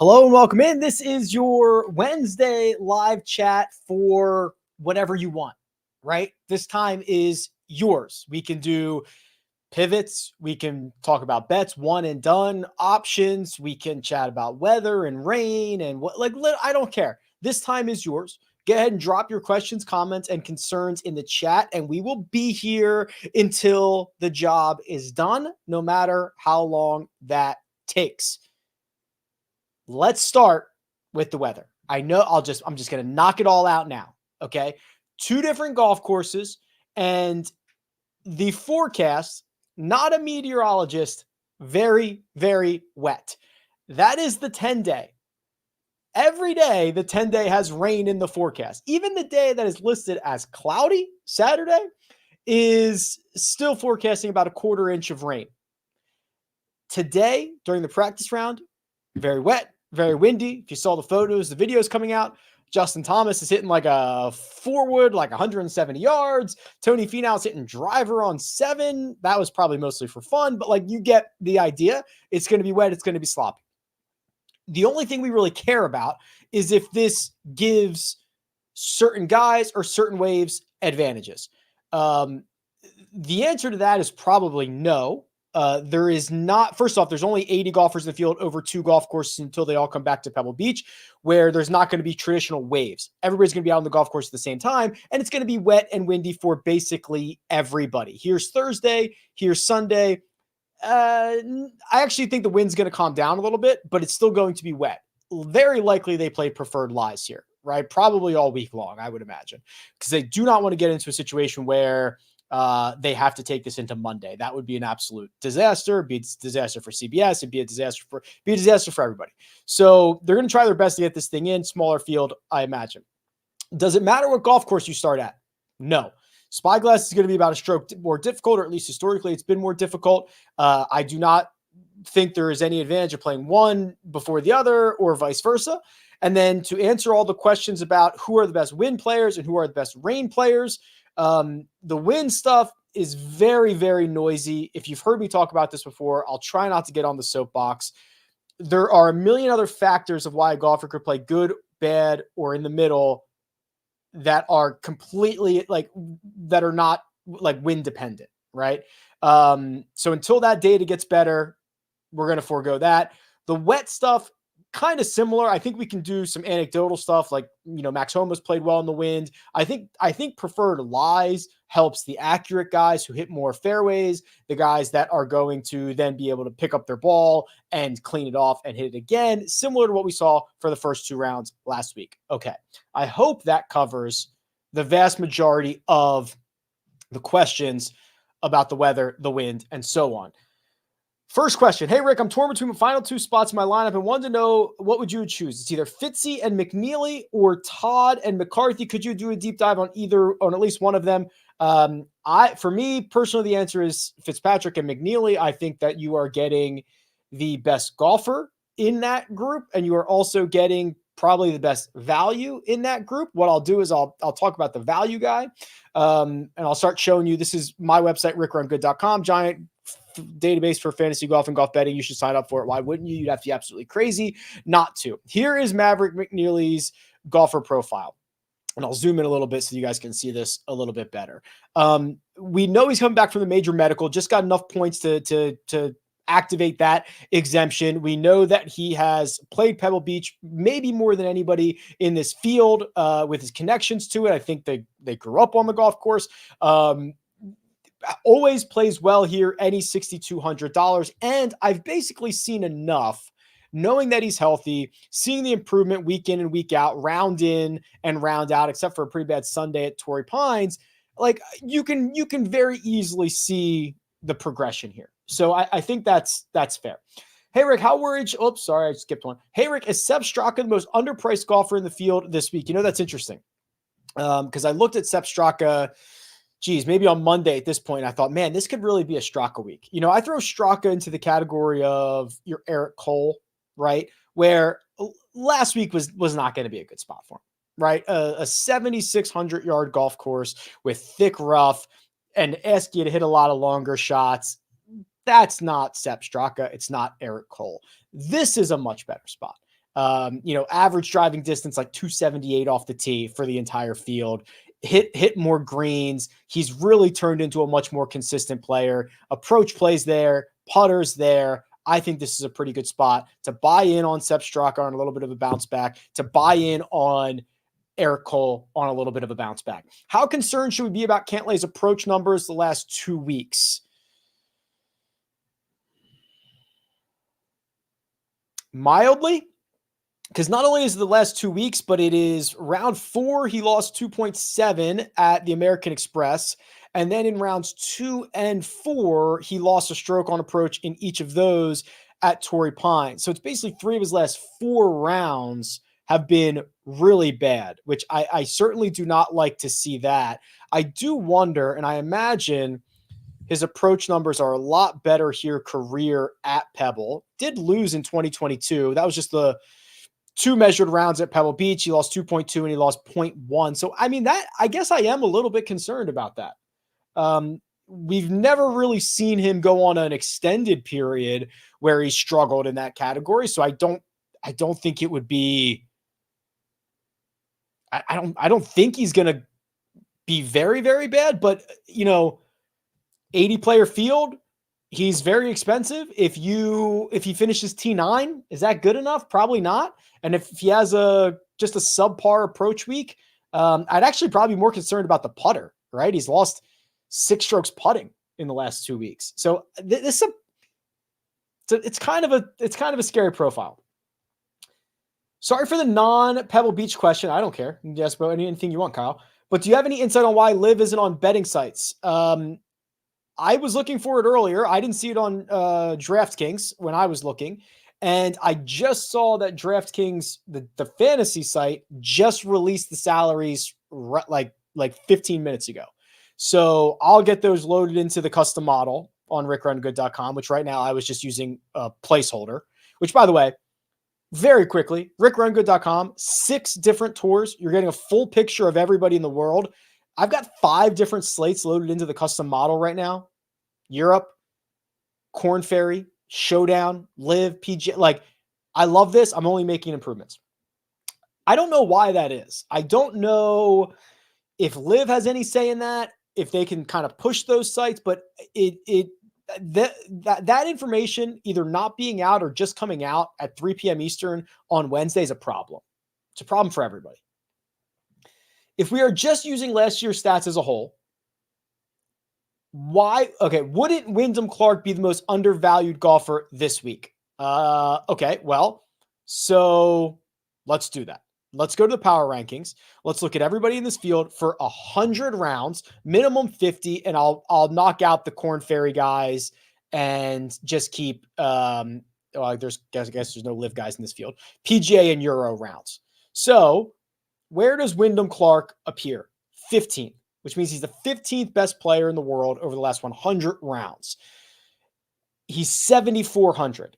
Hello and welcome in. This is your Wednesday live chat for whatever you want, right? This time is yours. We can do pivots. We can talk about bets, one and done options. We can chat about weather and rain and what, I don't care. This time is yours. Go ahead and drop your questions, comments, and concerns in the chat, and we will be here until the job is done, no matter how long that takes. Let's start with the weather. I'm just going to knock it all out now. Okay. 2 different golf courses and the forecast, not a meteorologist, very, very wet. That is the 10-day. Every day, the 10-day has rain in the forecast. Even the day that is listed as cloudy, Saturday, is still forecasting about a 1/4 inch of rain. Today, during the practice round, very wet, very windy. If you saw the photos, the videos coming out, Justin Thomas is hitting like a 4-wood, like 170 yards. Tony Finau's hitting driver on 7. That was probably mostly for fun, but like you get the idea. It's going to be wet. It's going to be sloppy. The only thing we really care about is if this gives certain guys or certain waves advantages. The answer to that is probably no. There is not, first off, there's only 80 golfers in the field over 2 golf courses until they all come back to Pebble Beach, where there's not going to be traditional waves. Everybody's going to be out on the golf course at the same time, and it's going to be wet and windy for basically everybody. Here's Thursday, here's Sunday. I actually think the wind's going to calm down a little bit, but it's still going to be wet. Very likely they play preferred lies here, right? Probably all week long, I would imagine, because they do not want to get into a situation where they have to take this into Monday. That would be an absolute disaster. It'd be a disaster for CBS. It'd be a disaster for everybody. So they're going to try their best to get this thing in. Smaller field, I imagine. Does it matter what golf course you start at? No. Spyglass is going to be about a stroke more difficult, or at least historically it's been more difficult. I do not think there is any advantage of playing one before the other or vice versa. And then to answer all the questions about who are the best wind players and who are the best rain players, the wind stuff is very, very noisy. If you've heard me talk about this before, I'll try not to get on the soapbox. There are a million other factors of why a golfer could play good, bad, or in the middle that are completely that are not like wind dependent, right? So until that data gets better, we're going to forego that. The wet stuff, kind of similar. I think we can do some anecdotal stuff like, Max Homa's played well in the wind. I think preferred lies helps the accurate guys who hit more fairways, the guys that are going to then be able to pick up their ball and clean it off and hit it again, similar to what we saw for the first 2 rounds last week. Okay. I hope that covers the vast majority of the questions about the weather, the wind, and so on. First question. Hey, Rick, I'm torn between the final 2 spots in my lineup and wanted to know what would you choose? It's either Fitzy and McNeely or Todd and McCarthy. Could you do a deep dive on at least one of them? For me personally, the answer is Fitzpatrick and McNeely. I think that you are getting the best golfer in that group, and you are also getting probably the best value in that group. What I'll do is I'll talk about the value guy, and I'll start showing you. This is my website, rickrungood.com, giant database for fantasy golf and golf betting. You should sign up for it. Why wouldn't you? You'd have to be absolutely crazy not to. Here is Maverick McNeely's golfer profile. And I'll zoom in a little bit so you guys can see this a little bit better. We know he's coming back from the major medical, just got enough points to activate that exemption. We know that he has played Pebble Beach maybe more than anybody in this field with his connections to it. I think they grew up on the golf course. Always plays well here, any $6,200. And I've basically seen enough, knowing that he's healthy, seeing the improvement week in and week out, round in and round out, except for a pretty bad Sunday at Torrey Pines. Like you can very easily see the progression here. So I think that's fair. Hey, Rick, how worried? Oops, sorry, I skipped one. Hey, Rick, is Sepp Straka the most underpriced golfer in the field this week? That's interesting. Because I looked at Sepp Straka, maybe on Monday at this point, I thought, man, this could really be a Straka week. I throw Straka into the category of your Eric Cole, right? Where last week was not going to be a good spot for him, right? A 7,600 yard golf course with thick rough and ask you to hit a lot of longer shots. That's not Sepp Straka. It's not Eric Cole. This is a much better spot. Average driving distance like 278 off the tee for the entire field. Hit more greens. He's really turned into a much more consistent player. Approach plays there, putters there. I think this is a pretty good spot to buy in on Sepp Straka on a little bit of a bounce back, to buy in on Eric Cole on a little bit of a bounce back. How concerned should we be about Cantlay's approach numbers the last 2 weeks? Mildly, because not only is it the last 2 weeks, but it is round 4. He lost 2.7 at the American Express. And then in rounds 2 and 4, he lost a stroke on approach in each of those at Torrey Pines. So it's basically 3 of his last 4 rounds have been really bad, which I certainly do not like to see that. I do wonder, and I imagine his approach numbers are a lot better here career at Pebble. Did lose in 2022. That was just the 2 measured rounds at Pebble Beach. He lost 2.2 and he lost 0.1. So, I mean, that I guess I am a little bit concerned about that. We've never really seen him go on an extended period where he struggled in that category. So I don't think it would be, I don't think he's going to be very, very bad, but 80 player field, he's very expensive. If he finishes T9, is that good enough? Probably not. And if he has just a subpar approach week, I'd actually probably be more concerned about the putter, right? He's lost 6 strokes putting in the last 2 weeks. So it's kind of a scary profile. Sorry for the non-Pebble Beach question. I don't care. You can ask about anything you want, Kyle. But do you have any insight on why Liv isn't on betting sites? I was looking for it earlier. I didn't see it on DraftKings when I was looking. And I just saw that DraftKings, the fantasy site, just released the salaries like 15 minutes ago. So I'll get those loaded into the custom model on rickrungood.com, which right now I was just using a placeholder, which, by the way, very quickly, rickrungood.com, 6 different tours. You're getting a full picture of everybody in the world. I've got 5 different slates loaded into the custom model right now. Europe, Corn Ferry, Showdown, Live, PG. Like, I love this. I'm only making improvements. I don't know why that is. I don't know if Live has any say in that, if they can kind of push those sites, but that information either not being out or just coming out at 3 p.m. Eastern on Wednesday is a problem. It's a problem for everybody. If we are just using last year's stats as a whole, wouldn't Wyndham Clark be the most undervalued golfer this week? Okay, well, so let's do that. Let's go to the power rankings. Let's look at everybody in this field for 100 rounds, minimum 50, and I'll knock out the Corn Ferry guys and just keep I guess there's no Live guys in this field. PGA and Euro rounds. So where does Wyndham Clark appear? 15th, which means he's the 15th best player in the world over the last 100 rounds. He's 7,400.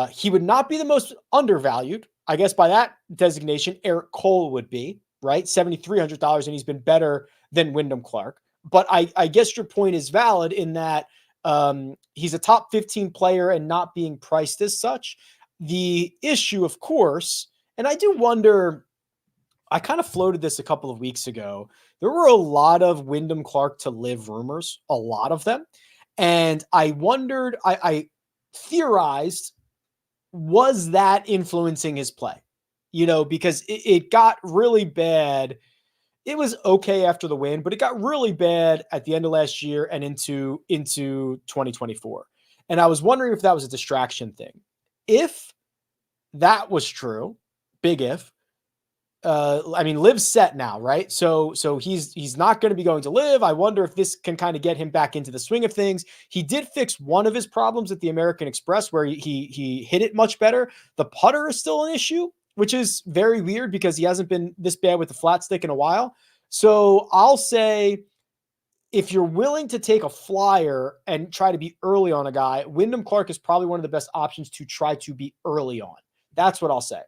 He would not be the most undervalued. I guess by that designation, Eric Cole would be, right? $7,300, and he's been better than Wyndham Clark. But I guess your point is valid in that he's a top 15 player and not being priced as such. The issue, of course, and I do wonder, I kind of floated this a couple of weeks ago. There were a lot of Wyndham Clark to Live rumors, a lot of them. And I wondered, I theorized, was that influencing his play? Because it got really bad. It was okay after the win, but it got really bad at the end of last year and into 2024. And I was wondering if that was a distraction thing. If that was true, big if, Liv's set now, right? So he's not going to be going to Live. I wonder if this can kind of get him back into the swing of things. He did fix one of his problems at the American Express where he hit it much better. The putter is still an issue, which is very weird because he hasn't been this bad with the flat stick in a while. So I'll say, if you're willing to take a flyer and try to be early on a guy, Wyndham Clark is probably one of the best options to try to be early on. That's what I'll say.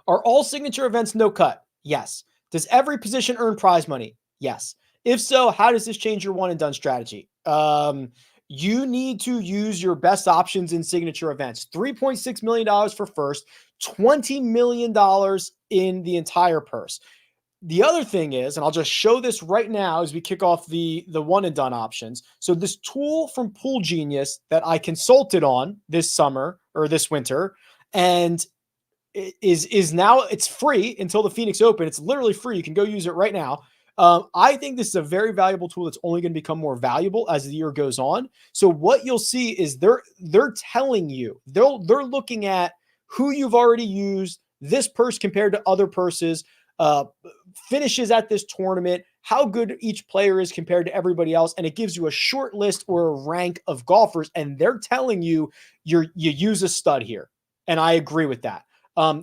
Are all signature events no cut? Yes. Does every position earn prize money? Yes. If so, how does this change your one and done strategy? You need to use your best options in signature events. $3.6 million for first, $20 million in the entire purse. The other thing is, and I'll just show this right now as we kick off the one and done options. So this tool from Pool Genius that I consulted on this summer or this winter, and is now, it's free until the Phoenix Open. It's literally free. You can go use it right now. I think this is a very valuable tool that's only going to become more valuable as the year goes on. So what you'll see is they're telling you, they're looking at who you've already used, this purse compared to other purses, finishes at this tournament, how good each player is compared to everybody else. And it gives you a short list or a rank of golfers. And they're telling you you use a stud here. And I agree with that.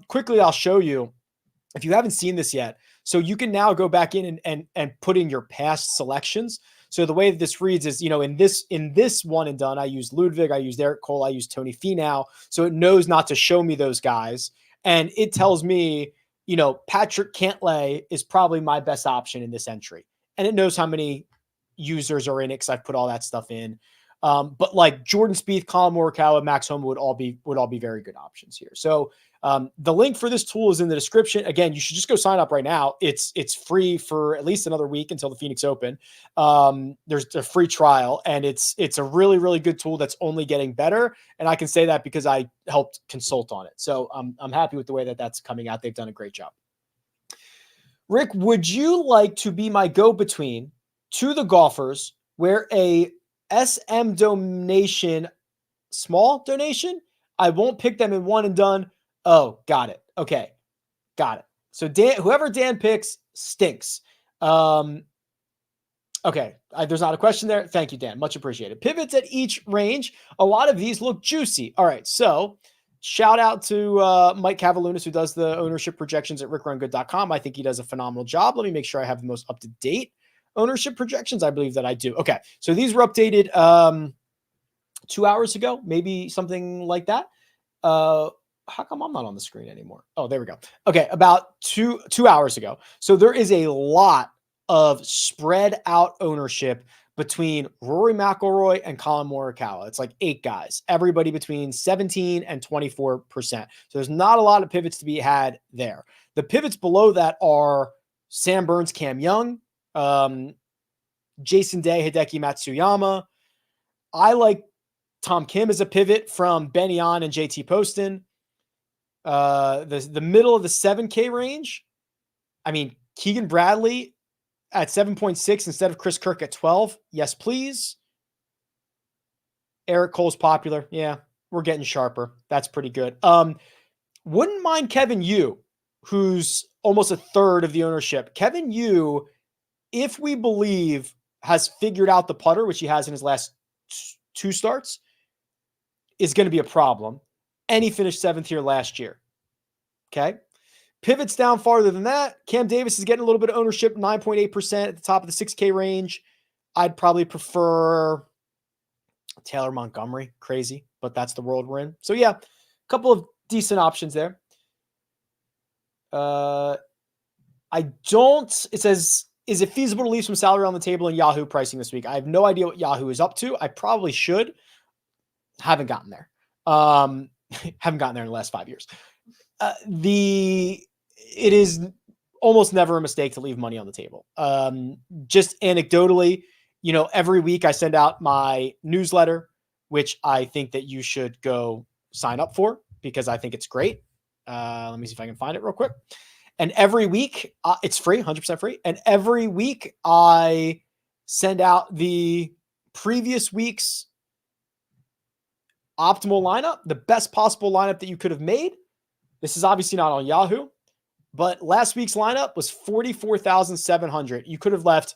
Quickly, I'll show you if you haven't seen this yet. So you can now go back in and put in your past selections. So the way that this reads is, in this one and done, I used Ludwig, I used Eric Cole, I used Tony Finau. So it knows not to show me those guys. And it tells me, Patrick Cantlay is probably my best option in this entry. And it knows how many users are in it because I've put all that stuff in. But like Jordan Spieth, Colin Morikawa, Max Homa would all be very good options here. So the link for this tool is in the description. Again, you should just go sign up right now. It's free for at least another week until the Phoenix Open. There's a free trial, and it's a really, really good tool that's only getting better. And I can say that because I helped consult on it. So I'm happy with the way that that's coming out. They've done a great job. Rick, would you like to be my go-between to the golfers where a SM donation, small donation, I won't pick them in one and done? Oh, got it. Okay. Got it. So whoever Dan picks stinks. Okay. There's not a question there. Thank you, Dan. Much appreciated. Pivots at each range. A lot of these look juicy. All right. So shout out to Mike Cavalunas, who does the ownership projections at rickrungood.com. I think he does a phenomenal job. Let me make sure I have the most up-to-date ownership projections. I believe that I do. Okay. So these were updated 2 hours ago, maybe something like that. How come I'm not on the screen anymore? Oh, there we go. Okay. About two hours ago. So there is a lot of spread out ownership between Rory McIlroy and Colin Morikawa. It's like 8 guys, everybody between 17 and 24%. So there's not a lot of pivots to be had there. The pivots below that are Sam Burns, Cam Young, Jason Day, Hideki Matsuyama. I like Tom Kim as a pivot from Benny On and JT Poston. The middle of the 7K range. I mean, Keegan Bradley at 7.6 instead of Chris Kirk at 12. Yes, please. Eric Cole's popular. Yeah, we're getting sharper. That's pretty good. Wouldn't mind Kevin Yu, who's almost a third of the ownership. Kevin Yu, if we believe, has figured out the putter, which he has in his last 2 starts, is going to be a problem. And he finished 7th here last year. Okay. Pivots down farther than that. Cam Davis is getting a little bit of ownership, 9.8% at the top of the 6K range. I'd probably prefer Taylor Montgomery. Crazy, but that's the world we're in. So yeah, a couple of decent options there. It says, is it feasible to leave some salary on the table in Yahoo pricing this week? I have no idea what Yahoo is up to. I probably should. Haven't gotten there. Haven't gotten there in the last 5 years. It is almost never a mistake to leave money on the table. Just anecdotally, every week I send out my newsletter, which I think that you should go sign up for because I think it's great. Let me see if I can find it real quick. And every week it's free, 100% free. And every week I send out the previous week's optimal lineup, the best possible lineup that you could have made. This is obviously not on Yahoo, but last week's lineup was $44,700. You could have left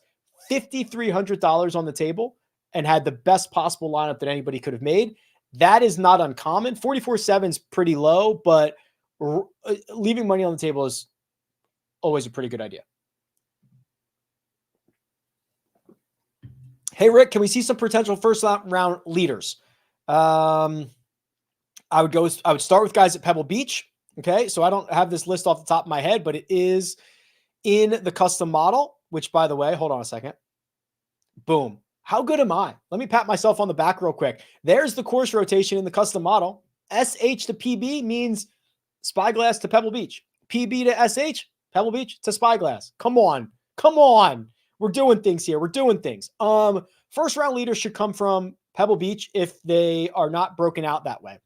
$5,300 on the table and had the best possible lineup that anybody could have made. That is not uncommon. 44.7 is pretty low, but leaving money on the table is always a pretty good idea. Hey, Rick, can we see some potential first round leaders? I would start with guys at Pebble Beach. Okay. So I don't have this list off the top of my head, but it is in the custom model, which, by the way, hold on a second. Boom. How good am I? Let me pat myself on the back real quick. There's the course rotation in the custom model. SH to PB means Spyglass to Pebble Beach. PB to SH, Pebble Beach to Spyglass. Come on. Come on. We're doing things here. We're doing things. First round leaders should come from Pebble Beach if they are not broken out that way.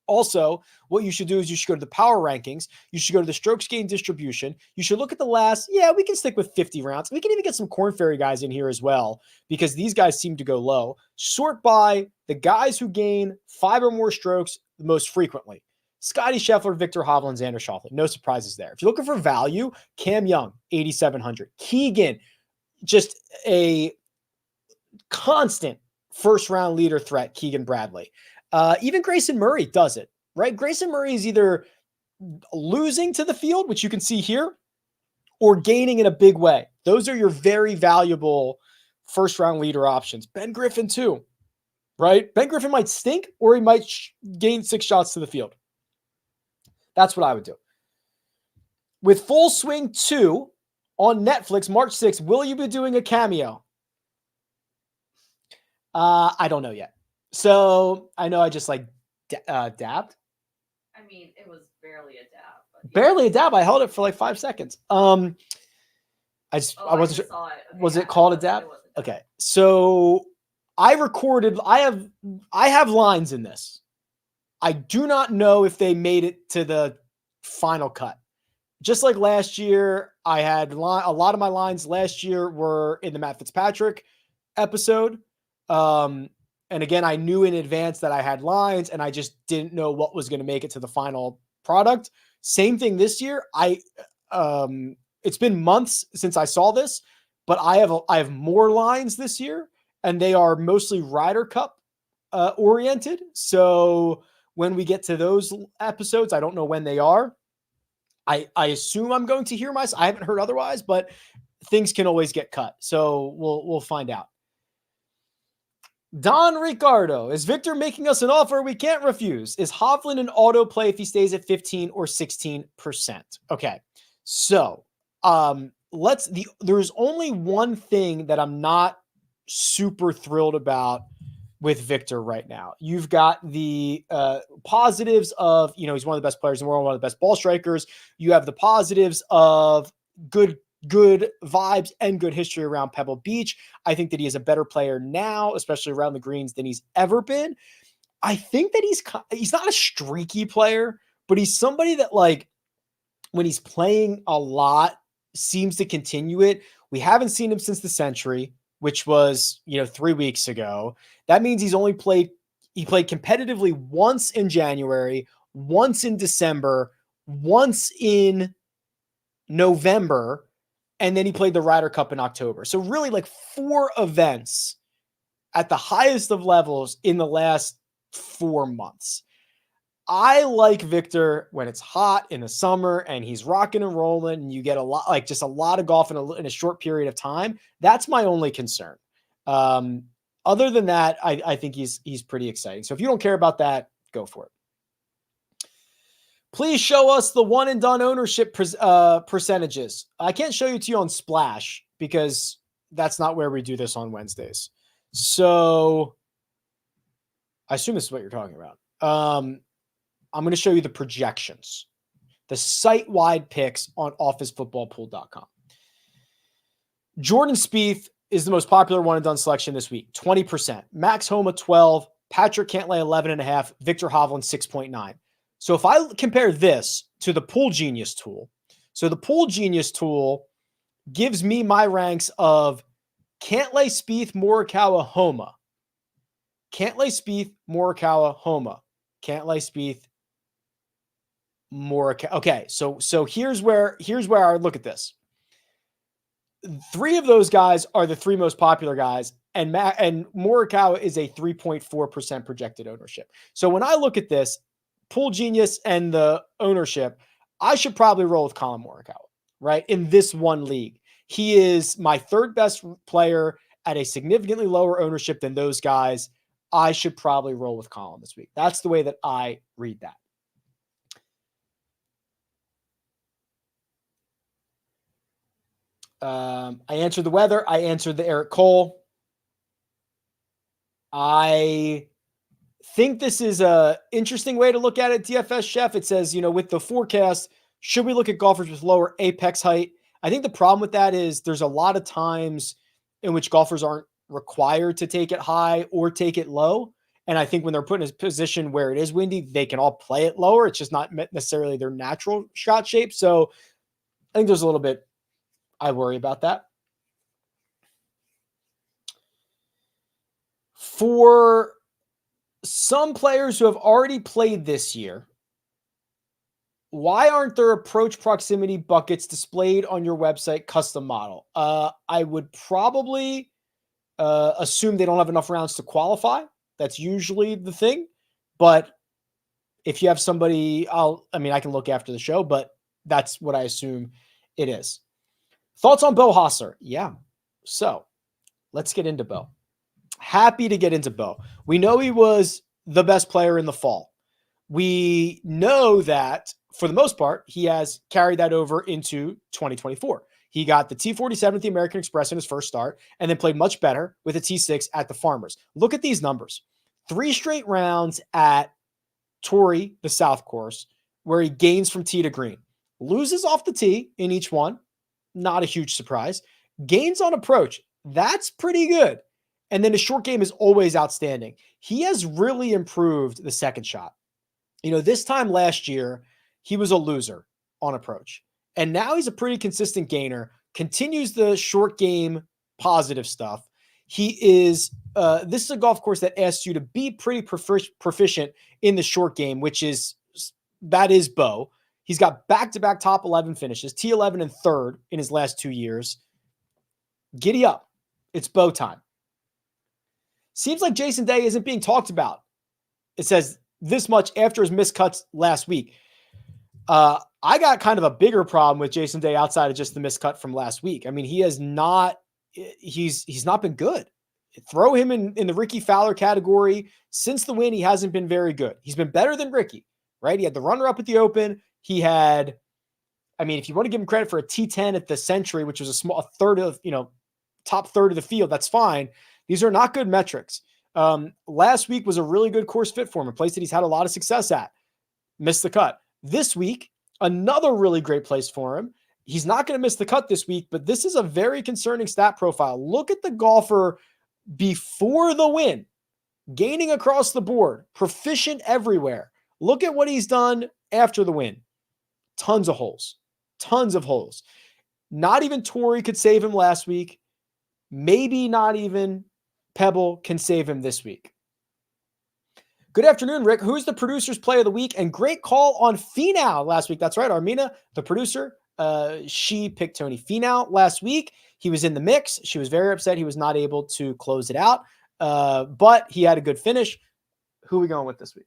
Also, what you should do is you should go to the power rankings. You should go to the strokes gain distribution. You should look at the last, we can stick with 50 rounds. We can even get some Corn Ferry guys in here as well because these guys seem to go low. Sort by the guys who gain 5 or more strokes the most frequently. Scotty Scheffler, Victor Hovland, Xander Schauffele. No surprises there. If you're looking for value, Cam Young, 8,700. Keegan, just a constant first-round leader threat, Keegan Bradley. Even Grayson Murray does it, right? Grayson Murray is either losing to the field, which you can see here, or gaining in a big way. Those are your very valuable first-round leader options. Ben Griffin too, right? Ben Griffin might stink, or he might gain 6 shots to the field. That's what I would do. With Full Swing 2 on Netflix, March 6th, will you be doing a cameo? I don't know yet. So I know I just like dabbed. I mean, it was barely a dab. But barely a dab. I held it for like 5 seconds. I wasn't sure. Okay, was it called a dab? Okay. So I recorded, I have lines in this. I do not know if they made it to the final cut. Just like last year, I had a lot of my lines last year were in the Matt Fitzpatrick episode. And again, I knew in advance that I had lines and I just didn't know what was going to make it to the final product. Same thing this year. It's been months since I saw this, but I have more lines this year and they are mostly Ryder Cup oriented. So when we get to those episodes, I don't know when they are. I assume I'm going to hear myself. I haven't heard otherwise, but things can always get cut. So we'll find out. Don Ricardo, is Victor making us an offer we can't refuse? Is Hovland an auto play if he stays at 15 or 16%? Okay. So, there's only one thing that I'm not super thrilled about with Victor right now. You've got the positives of, he's one of the best players in the world, one of the best ball strikers. You have the positives of good vibes and good history around Pebble Beach. I think that he is a better player now, especially around the greens, than he's ever been. I think that he's not a streaky player, but he's somebody that, like, when he's playing a lot, seems to continue it. We haven't seen him since the Century, which was, 3 weeks ago. That means he played competitively once in January, once in December, once in November, and then he played the Ryder Cup in October. So really like 4 events at the highest of levels in the last 4 months. I like Victor when it's hot in the summer and he's rocking and rolling and you get a lot of golf in a short period of time. That's my only concern. Other than that, I think he's pretty exciting. So if you don't care about that, go for it. Please show us the one and done ownership percentages. I can't show you on Splash because that's not where we do this on Wednesdays. So I assume this is what you're talking about. I'm going to show you the projections, the site-wide picks on officefootballpool.com. Jordan Spieth is the most popular one and done selection this week, 20%. Max Homa, 12. Patrick Cantlay, 11.5. Victor Hovland, 6.9. So if I compare this to the Pool Genius tool, so the Pool Genius tool gives me my ranks of Cantlay, Spieth, Morikawa, Homa. Cantlay, Spieth, Morikawa, Homa. Cantlay, Spieth, Morikawa. Okay, so here's where I would look at this. 3 of those guys are the 3 most popular guys, and Morikawa is a 3.4% projected ownership. So when I look at this, Pool Genius and the ownership, I should probably roll with Colin Morikawa, right? In this one league. He is my 3rd best player at a significantly lower ownership than those guys. I should probably roll with Colin this week. That's the way that I read that. I answered the weather. I answered the Eric Cole. I think this is a interesting way to look at it, DFS Chef. It says, with the forecast, should we look at golfers with lower apex height? I think the problem with that is there's a lot of times in which golfers aren't required to take it high or take it low. And I think when they're put in a position where it is windy, they can all play it lower. It's just not necessarily their natural shot shape. So I think there's a little bit, I worry about that. For some players who have already played this year, why aren't there approach proximity buckets displayed on your website custom model? I would probably assume they don't have enough rounds to qualify. That's usually the thing. But if you have somebody, I can look after the show, but that's what I assume it is. Thoughts on Bo Hosser? Yeah. So let's get into Bo. Happy to get into Bo. We know he was the best player in the fall. We know that for the most part, he has carried that over into 2024. He got the T47 at the American Express in his first start and then played much better with a T6 at the Farmers. Look at these numbers. 3 straight rounds at Torrey, the South Course, where he gains from tee to green. Loses off the tee in each one. Not a huge surprise. Gains on approach. That's pretty good. And then his short game is always outstanding. He has really improved the second shot. This time last year, he was a loser on approach. And now he's a pretty consistent gainer, continues the short game positive stuff. He is, this is a golf course that asks you to be pretty proficient in the short game, that is Bo. He's got back-to-back top 11 finishes, T11 and third in his last 2 years. Giddy up. It's Bo time. Seems like Jason Day isn't being talked about. It says this much after his missed cuts last week. I got kind of a bigger problem with Jason Day outside of just the miscut from last week. I mean, he's not been good. Throw him in the Ricky Fowler category. Since the win, he hasn't been very good. He's been better than Ricky, right? He had the runner-up at the Open. He had, if you want to give him credit for a T10 at the Century, which was top third of the field, that's fine. These are not good metrics. Last week was a really good course fit for him, a place that he's had a lot of success at. Missed the cut. This week, another really great place for him. He's not going to miss the cut this week, but this is a very concerning stat profile. Look at the golfer before the win, gaining across the board, proficient everywhere. Look at what he's done after the win. Tons of holes. Not even Torrey could save him last week. Maybe not even Pebble can save him this week. Good afternoon, Rick. Who's the producer's play of the week? And great call on Finau last week. That's right. Armina, the producer, she picked Tony Finau last week. He was in the mix. She was very upset he was not able to close it out, but he had a good finish. Who are we going with this week?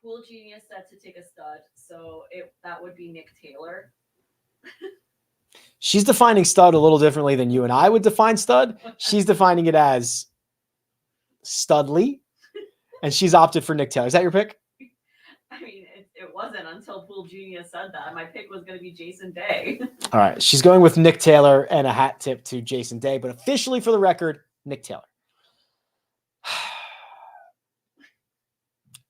Pool Genius said to take a stud, so that would be Nick Taylor. She's defining stud a little differently than you and I would define stud. She's defining it as studly, and she's opted for Nick Taylor. Is that your pick? It wasn't until Pool Genius said that. My pick was going to be Jason Day. All right. She's going with Nick Taylor and a hat tip to Jason Day, but officially for the record, Nick Taylor.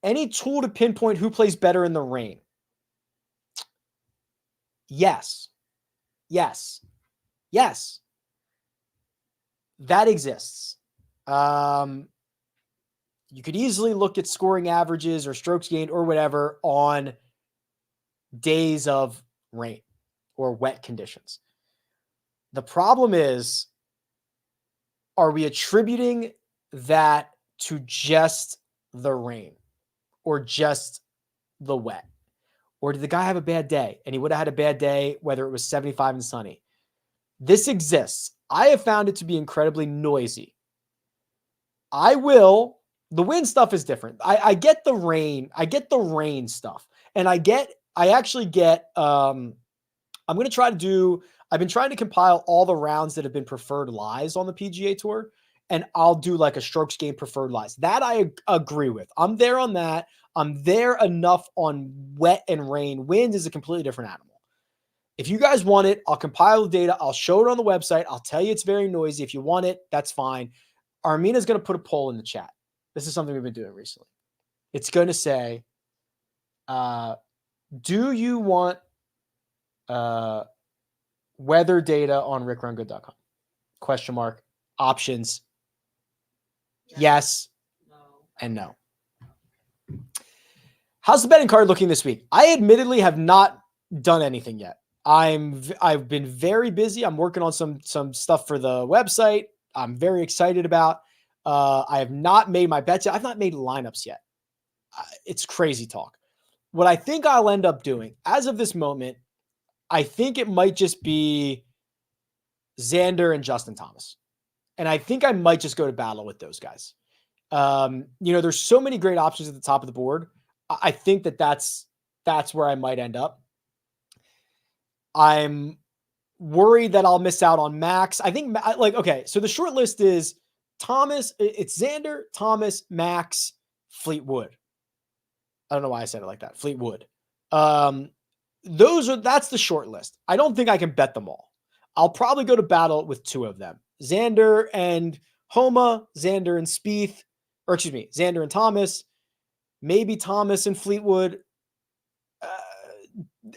Any tool to pinpoint who plays better in the rain? Yes. That exists. You could easily look at scoring averages or strokes gained or whatever on days of rain or wet conditions. The problem is, are we attributing that to just the rain or just the wet? Or did the guy have a bad day and he would have had a bad day whether it was 75 and sunny? This exists. I have found it to be incredibly noisy. The wind stuff is different. I get the rain. I get the rain stuff. And I actually get, I've been trying to compile all the rounds that have been preferred lies on the PGA Tour, and I'll do like a strokes game preferred lies. That I agree with. I'm there on that. I'm there enough on wet and rain. Wind is a completely different animal. If you guys want it, I'll compile the data. I'll show it on the website. I'll tell you it's very noisy. If you want it, that's fine. Armina's going to put a poll in the chat. This is something we've been doing recently. It's going to say, do you want weather data on rickrungood.com? Question mark. Options. Yes No. and no. How's the betting card looking this week? I admittedly have not done anything yet. I've been very busy. I'm working on some stuff for the website. I'm very excited about. I have not made my bets yet. I've not made lineups yet. It's crazy talk. What I think I'll end up doing as of this moment, I think it might just be Xander and Justin Thomas. And I think I might just go to battle with those guys. There's so many great options at the top of the board. I think that's where I might end up. I'm worried that I'll miss out on Max. I think so the short list is Thomas, it's Xander, Thomas, Max, Fleetwood. I don't know why I said it like that. Fleetwood. That's the short list. I don't think I can bet them all. I'll probably go to battle with two of them. Xander and Homa, Xander and Spieth, Xander and Thomas, maybe Thomas and Fleetwood.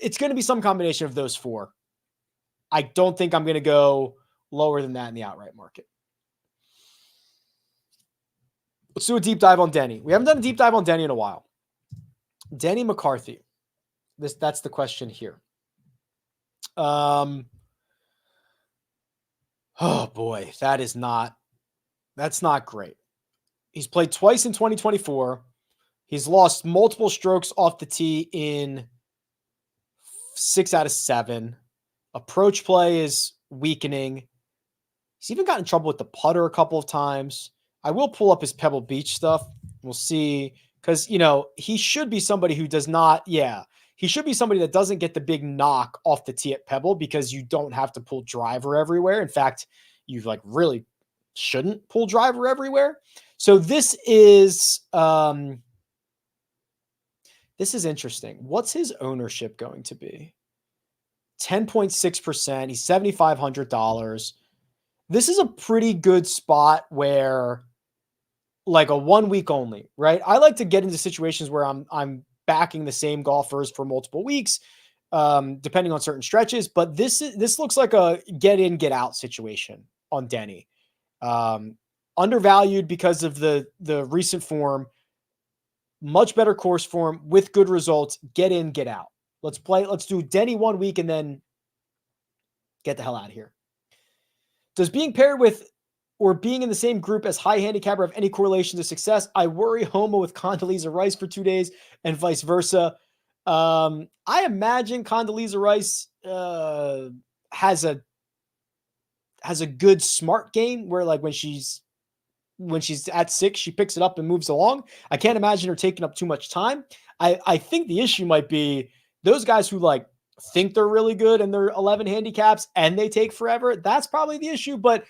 It's going to be some combination of those four. I don't think I'm going to go lower than that in the outright market. Let's do a deep dive on Denny. We haven't done a deep dive on Denny in a while. Denny McCarthy. That's the question here. Oh boy, that's not great. He's played twice in 2024. He's lost multiple strokes off the tee in 6 out of 7. Approach play is weakening. He's even gotten in trouble with the putter a couple of times. I will pull up his Pebble Beach stuff. We'll see. Because, he should be somebody who does not, he should be somebody that doesn't get the big knock off the tee at Pebble because you don't have to pull driver everywhere. In fact, you really shouldn't pull driver everywhere. So this is interesting. What's his ownership going to be? 10.6%. He's $7,500. This is a pretty good spot where like a 1 week only, right? I like to get into situations where I'm backing the same golfers for multiple weeks, depending on certain stretches. But this looks like a get in, get out situation on Denny. Undervalued because of the recent form, much better course form with good results. Get in, get out. Let's do Denny 1 week and then get the hell out of here. Does being paired with or being in the same group as high handicapper have any correlation to success? I worry Homa with Condoleezza Rice for 2 days and vice versa. I imagine Condoleezza Rice has a good smart game where like when she's at 6, she picks it up and moves along. I can't imagine her taking up too much time. I think the issue might be those guys who like think they're really good and they're 11 handicaps and they take forever. That's probably the issue, but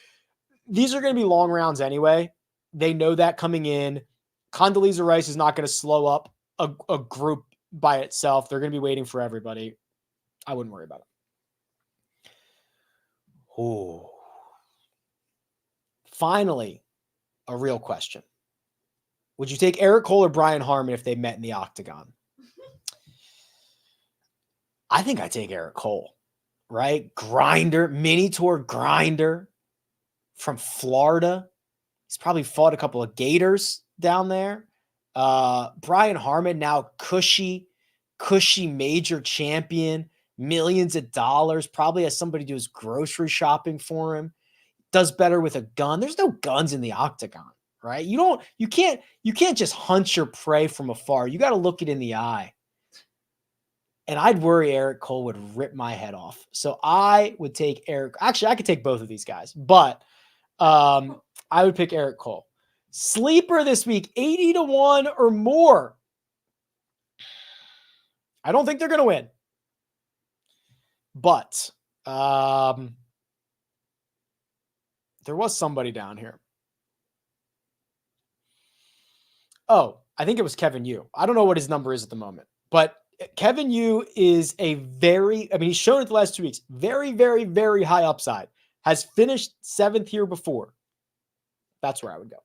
these are going to be long rounds anyway. They know that coming in. Condoleezza Rice is not going to slow up a group by itself. They're going to be waiting for everybody. I wouldn't worry about it. Oh. Finally, a real question. Would you take Eric Cole or Brian Harman if they met in the octagon? I think I take Eric Cole, right? Grinder, mini tour grinder from Florida. He's probably fought a couple of Gators down there. Brian Harman, now cushy major champion, millions of dollars, probably has somebody do his grocery shopping for him. Does better with a gun. There's no guns in the octagon, right? You can't just hunt your prey from afar. You got to look it in the eye. And I'd worry Eric Cole would rip my head off. So I would take Eric. Actually, I could take both of these guys, but I would pick Eric Cole. Sleeper this week, 80-1 or more. I don't think they're going to win. But there was somebody down here. Oh, I think it was Kevin Yu. I don't know what his number is at the moment, but Kevin Yu is he's shown it the last 2 weeks. Very, very, very high upside. Has finished 7th here before. That's where I would go.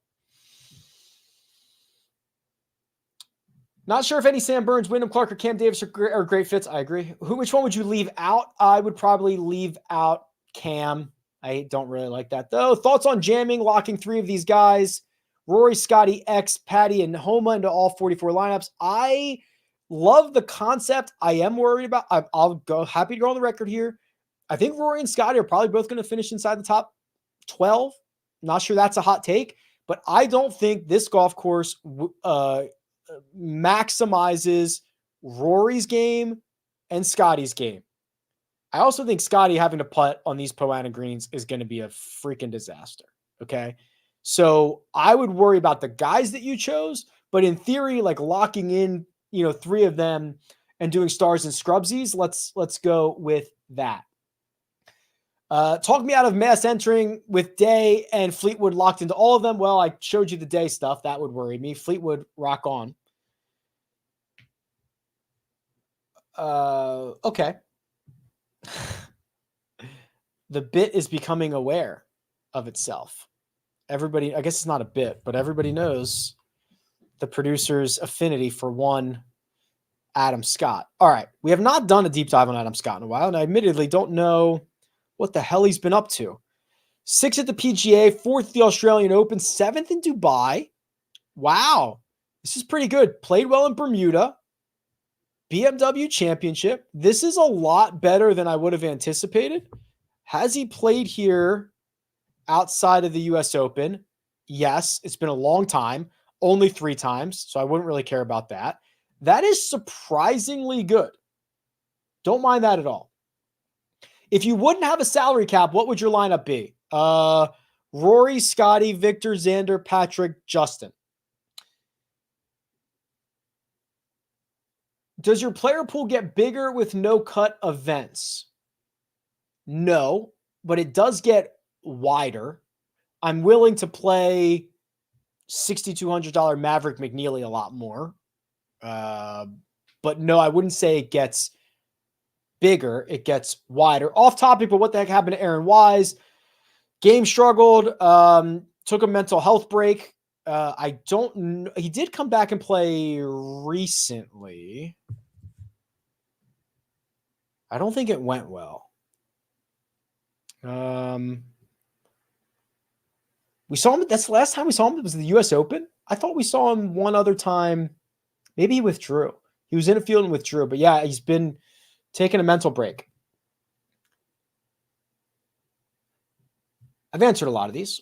Not sure if any Sam Burns, Wyndham Clark, or Cam Davis are great fits. I agree. Which one would you leave out? I would probably leave out Cam. I don't really like that, though. Thoughts on jamming, locking 3 of these guys? Rory, Scotty, X, Patty, and Homa into all 44 lineups. I love the concept. I am worried about. I'll go happy to go on the record here. I think Rory and Scotty are probably both going to finish inside the top 12. Not sure that's a hot take, but I don't think this golf course maximizes Rory's game and Scotty's game. I also think Scotty having to putt on these Poana greens is going to be a freaking disaster. Okay. So I would worry about the guys that you chose, but in theory, like locking in, 3 of them and doing stars and scrubsies, let's go with that. Talk me out of mass entering with Day and Fleetwood locked into all of them. Well, I showed you the Day stuff. That would worry me. Fleetwood, rock on. Okay. The bit is becoming aware of itself. Everybody, I guess it's not a bit, but everybody knows the producer's affinity for one Adam Scott. All right. We have not done a deep dive on Adam Scott in a while, and I admittedly don't know what the hell he's been up to. 6th at the PGA, 4th at the Australian Open, 7th in Dubai. Wow. This is pretty good. Played well in Bermuda. BMW Championship. This is a lot better than I would have anticipated. Has he played here outside of the US Open? Yes, it's been a long time. Only 3 times, so I wouldn't really care about that. That is surprisingly good. Don't mind that at all. If you wouldn't have a salary cap, what would your lineup be? Rory, Scotty, Victor, Xander, Patrick, Justin. Does your player pool get bigger with no cut events? No, but it does get wider. I'm willing to play $6,200 Maverick McNeely a lot more. But no, I wouldn't say it gets bigger. It gets wider. Off topic, but what the heck happened to Aaron Wise? Game struggled. Took a mental health break. I don't know. He did come back and play recently. I don't think it went well. We saw him. That's the last time we saw him. It was the US Open. I thought we saw him one other time. Maybe he withdrew. He was in a field and withdrew. But yeah, he's been taking a mental break. I've answered a lot of these.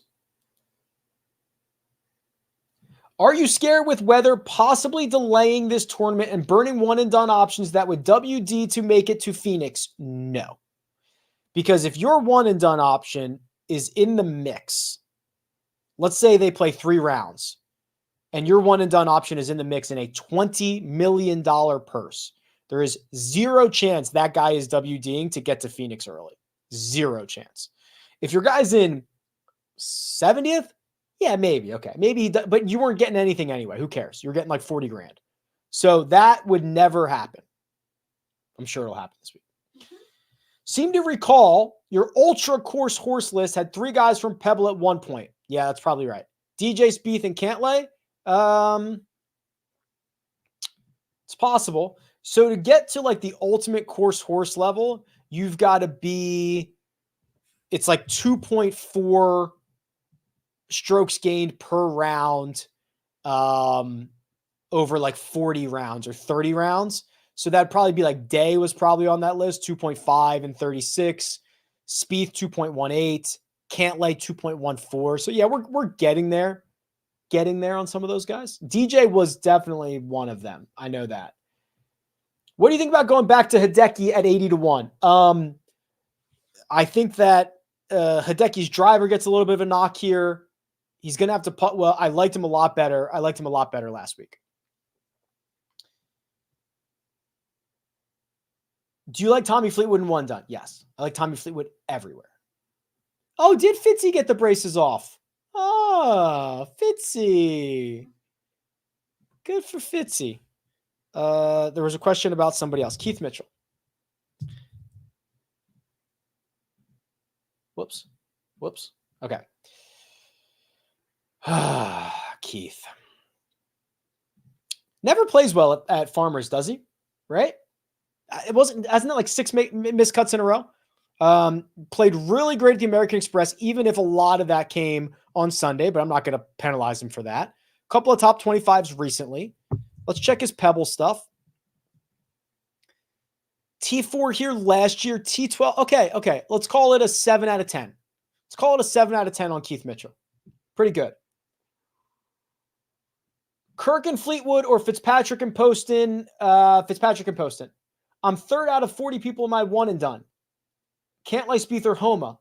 Are you scared with weather possibly delaying this tournament and burning one and done options that would WD to make it to Phoenix? No. Because if your one and done option is in the mix, let's say they play 3 rounds and your one and done option is in the mix in a $20 million purse, there is 0 chance that guy is WDing to get to Phoenix early. 0 chance. If your guy's in 70th, yeah, maybe. Okay. Maybe, but you weren't getting anything anyway. Who cares? You're getting like 40 grand. So that would never happen. I'm sure it'll happen this week. Seem to recall your ultra course horse list had 3 guys from Pebble at one point. Yeah, that's probably right. DJ, Spieth, and Cantlay. It's possible. So to get to like the ultimate course horse level, you've got to be, it's like 2.4 strokes gained per round over like 40 rounds or 30 rounds. So that'd probably be like Day was probably on that list, 2.5 and 36. Spieth 2.18, Cantlay 2.14. So yeah, we're getting there. Getting there on some of those guys. DJ was definitely one of them. I know that. What do you think about going back to Hideki at 80-1? I think that Hideki's driver gets a little bit of a knock here. He's going to have to putt well. I liked him a lot better. I liked him a lot better last week. Do you like Tommy Fleetwood in one done? Yes. I like Tommy Fleetwood everywhere. Oh, did Fitzy get the braces off? Oh, Fitzy. Good for Fitzy. There was a question about somebody else. Keith Mitchell. Whoops. Okay. Keith. Never plays well at Farmers, does he? Right? Hasn't it like 6 missed cuts in a row? Played really great at the American Express, even if a lot of that came on Sunday, but I'm not going to penalize him for that. A couple of top 25s recently. Let's check his Pebble stuff. T4 here last year, T12. Okay. Let's call it a 7 out of 10. Let's call it a 7 out of 10 on Keith Mitchell. Pretty good. Kirk and Fleetwood or Fitzpatrick and Poston? Fitzpatrick and Poston. I'm 3rd out of 40 people in my one and done. Cantlay, Spieth, or Homa.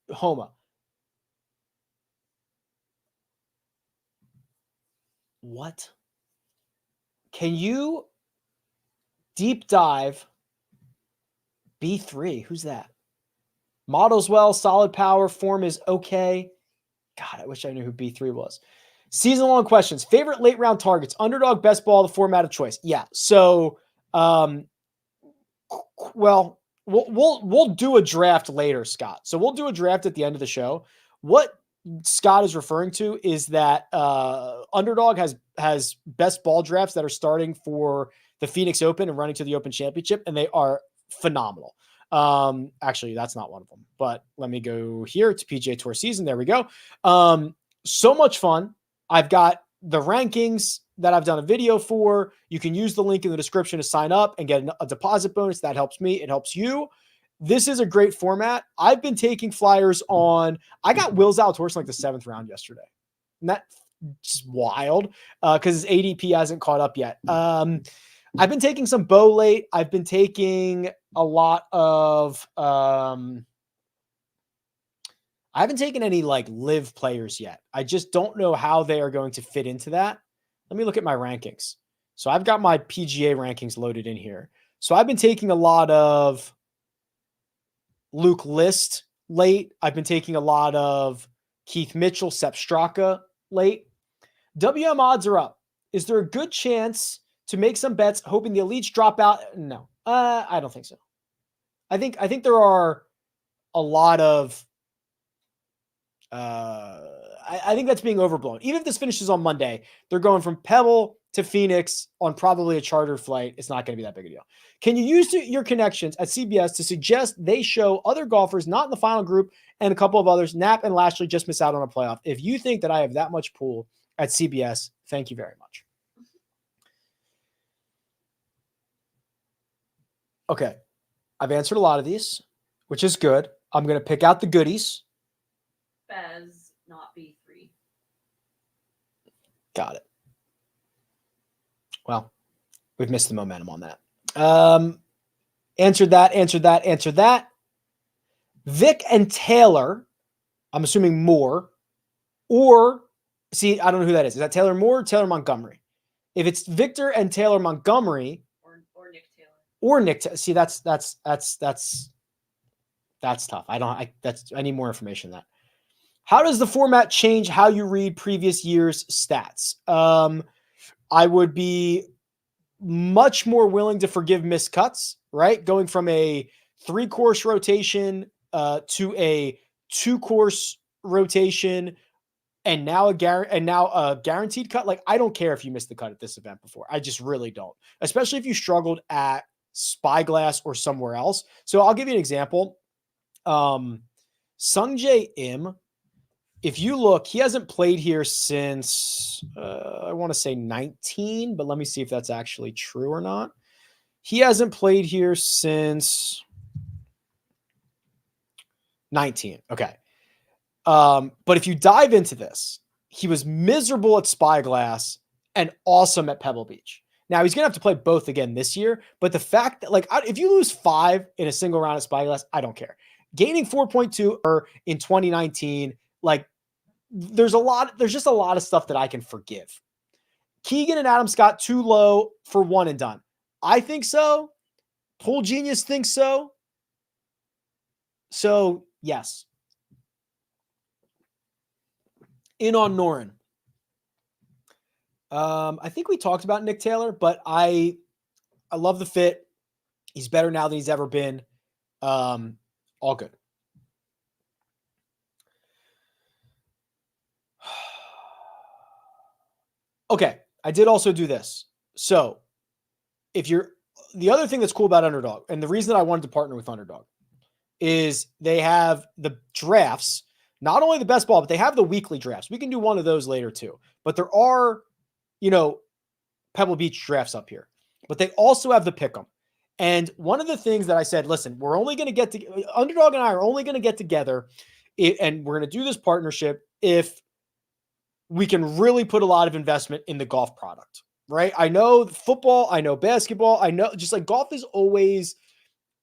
Homa. What? Can you deep dive B3? Who's that? Models well, solid power, form is okay. God, I wish I knew who B3 was. Season-long questions. Favorite late-round targets? Underdog, best ball, the format of choice. Yeah. So, well, we'll do a draft later, Scott. So we'll do a draft at the end of the show. What Scott is referring to is that Underdog has best ball drafts that are starting for the Phoenix Open and running to the Open Championship, and they are phenomenal. Actually, that's not one of them, but let me go here to PGA Tour season. There we go. So much fun. I've got the rankings that I've done a video for. You can use the link in the description to sign up and get a deposit bonus. That helps me. It helps you. This is a great format. I've been taking flyers on. I got Will Zalatoris in like the 7th round yesterday. And that's just wild because his ADP hasn't caught up yet. I've been taking some Bo late. I've been taking a lot of I haven't taken any like live players yet. I just don't know how they are going to fit into that. Let me look at my rankings. So I've got my PGA rankings loaded in here. So I've been taking a lot of Luke List late. I've been taking a lot of Keith Mitchell, Sepp Straka late. WM odds are up. Is there a good chance to make some bets hoping the elites drop out? No, I don't think so. I think there are a lot of I think that's being overblown. Even if this finishes on Monday, they're going from Pebble to Phoenix on probably a charter flight. It's not going to be that big a deal. Can you use your connections at CBS to suggest they show other golfers not in the final group and a couple of others? Knapp and Lashley just miss out on a playoff. If you think that I have that much pull at CBS, thank you very much. Okay. I've answered a lot of these, which is good. I'm going to pick out the goodies. Bez, not B3. Got it. Well, we've missed the momentum on that. Answered that. Vic and Taylor, I'm assuming Moore, or see, I don't know who that is. Is that Taylor Moore or Taylor Montgomery? If it's Victor and Taylor Montgomery, or Nick Taylor. Or Nick, see, that's tough. I need more information on that. How does the format change how you read previous year's stats? I would be much more willing to forgive missed cuts, right? Going from a 3-course rotation to a 2-course rotation and now a guaranteed cut. Like, I don't care if you missed the cut at this event before. I just really don't, especially if you struggled at Spyglass or somewhere else. So I'll give you an example. Sungjae Im, if you look, he hasn't played here since, I want to say 19, but let me see if that's actually true or not. He hasn't played here since 19. Okay. But if you dive into this, he was miserable at Spyglass and awesome at Pebble Beach. Now he's going to have to play both again this year, but the fact that, like, if you lose 5 in a single round at Spyglass, I don't care. Gaining 4.2 in 2019, like, there's just a lot of stuff that I can forgive. Keegan and Adam Scott too low for one and done. I think so. Pool Genius thinks so. So yes. In on Norin. I think we talked about Nick Taylor, but I love the fit. He's better now than he's ever been. All good. Okay, I did also do this. So the other thing that's cool about Underdog, and the reason that I wanted to partner with Underdog, is they have the drafts, not only the best ball, but they have the weekly drafts. We can do one of those later too. But there are, Pebble Beach drafts up here. But they also have the pick'em. And one of the things that I said, listen, we're only going to get to Underdog and I are only going to get together and we're going to do this partnership if we can really put a lot of investment in the golf product, right? I know football, I know basketball, I know just like golf is always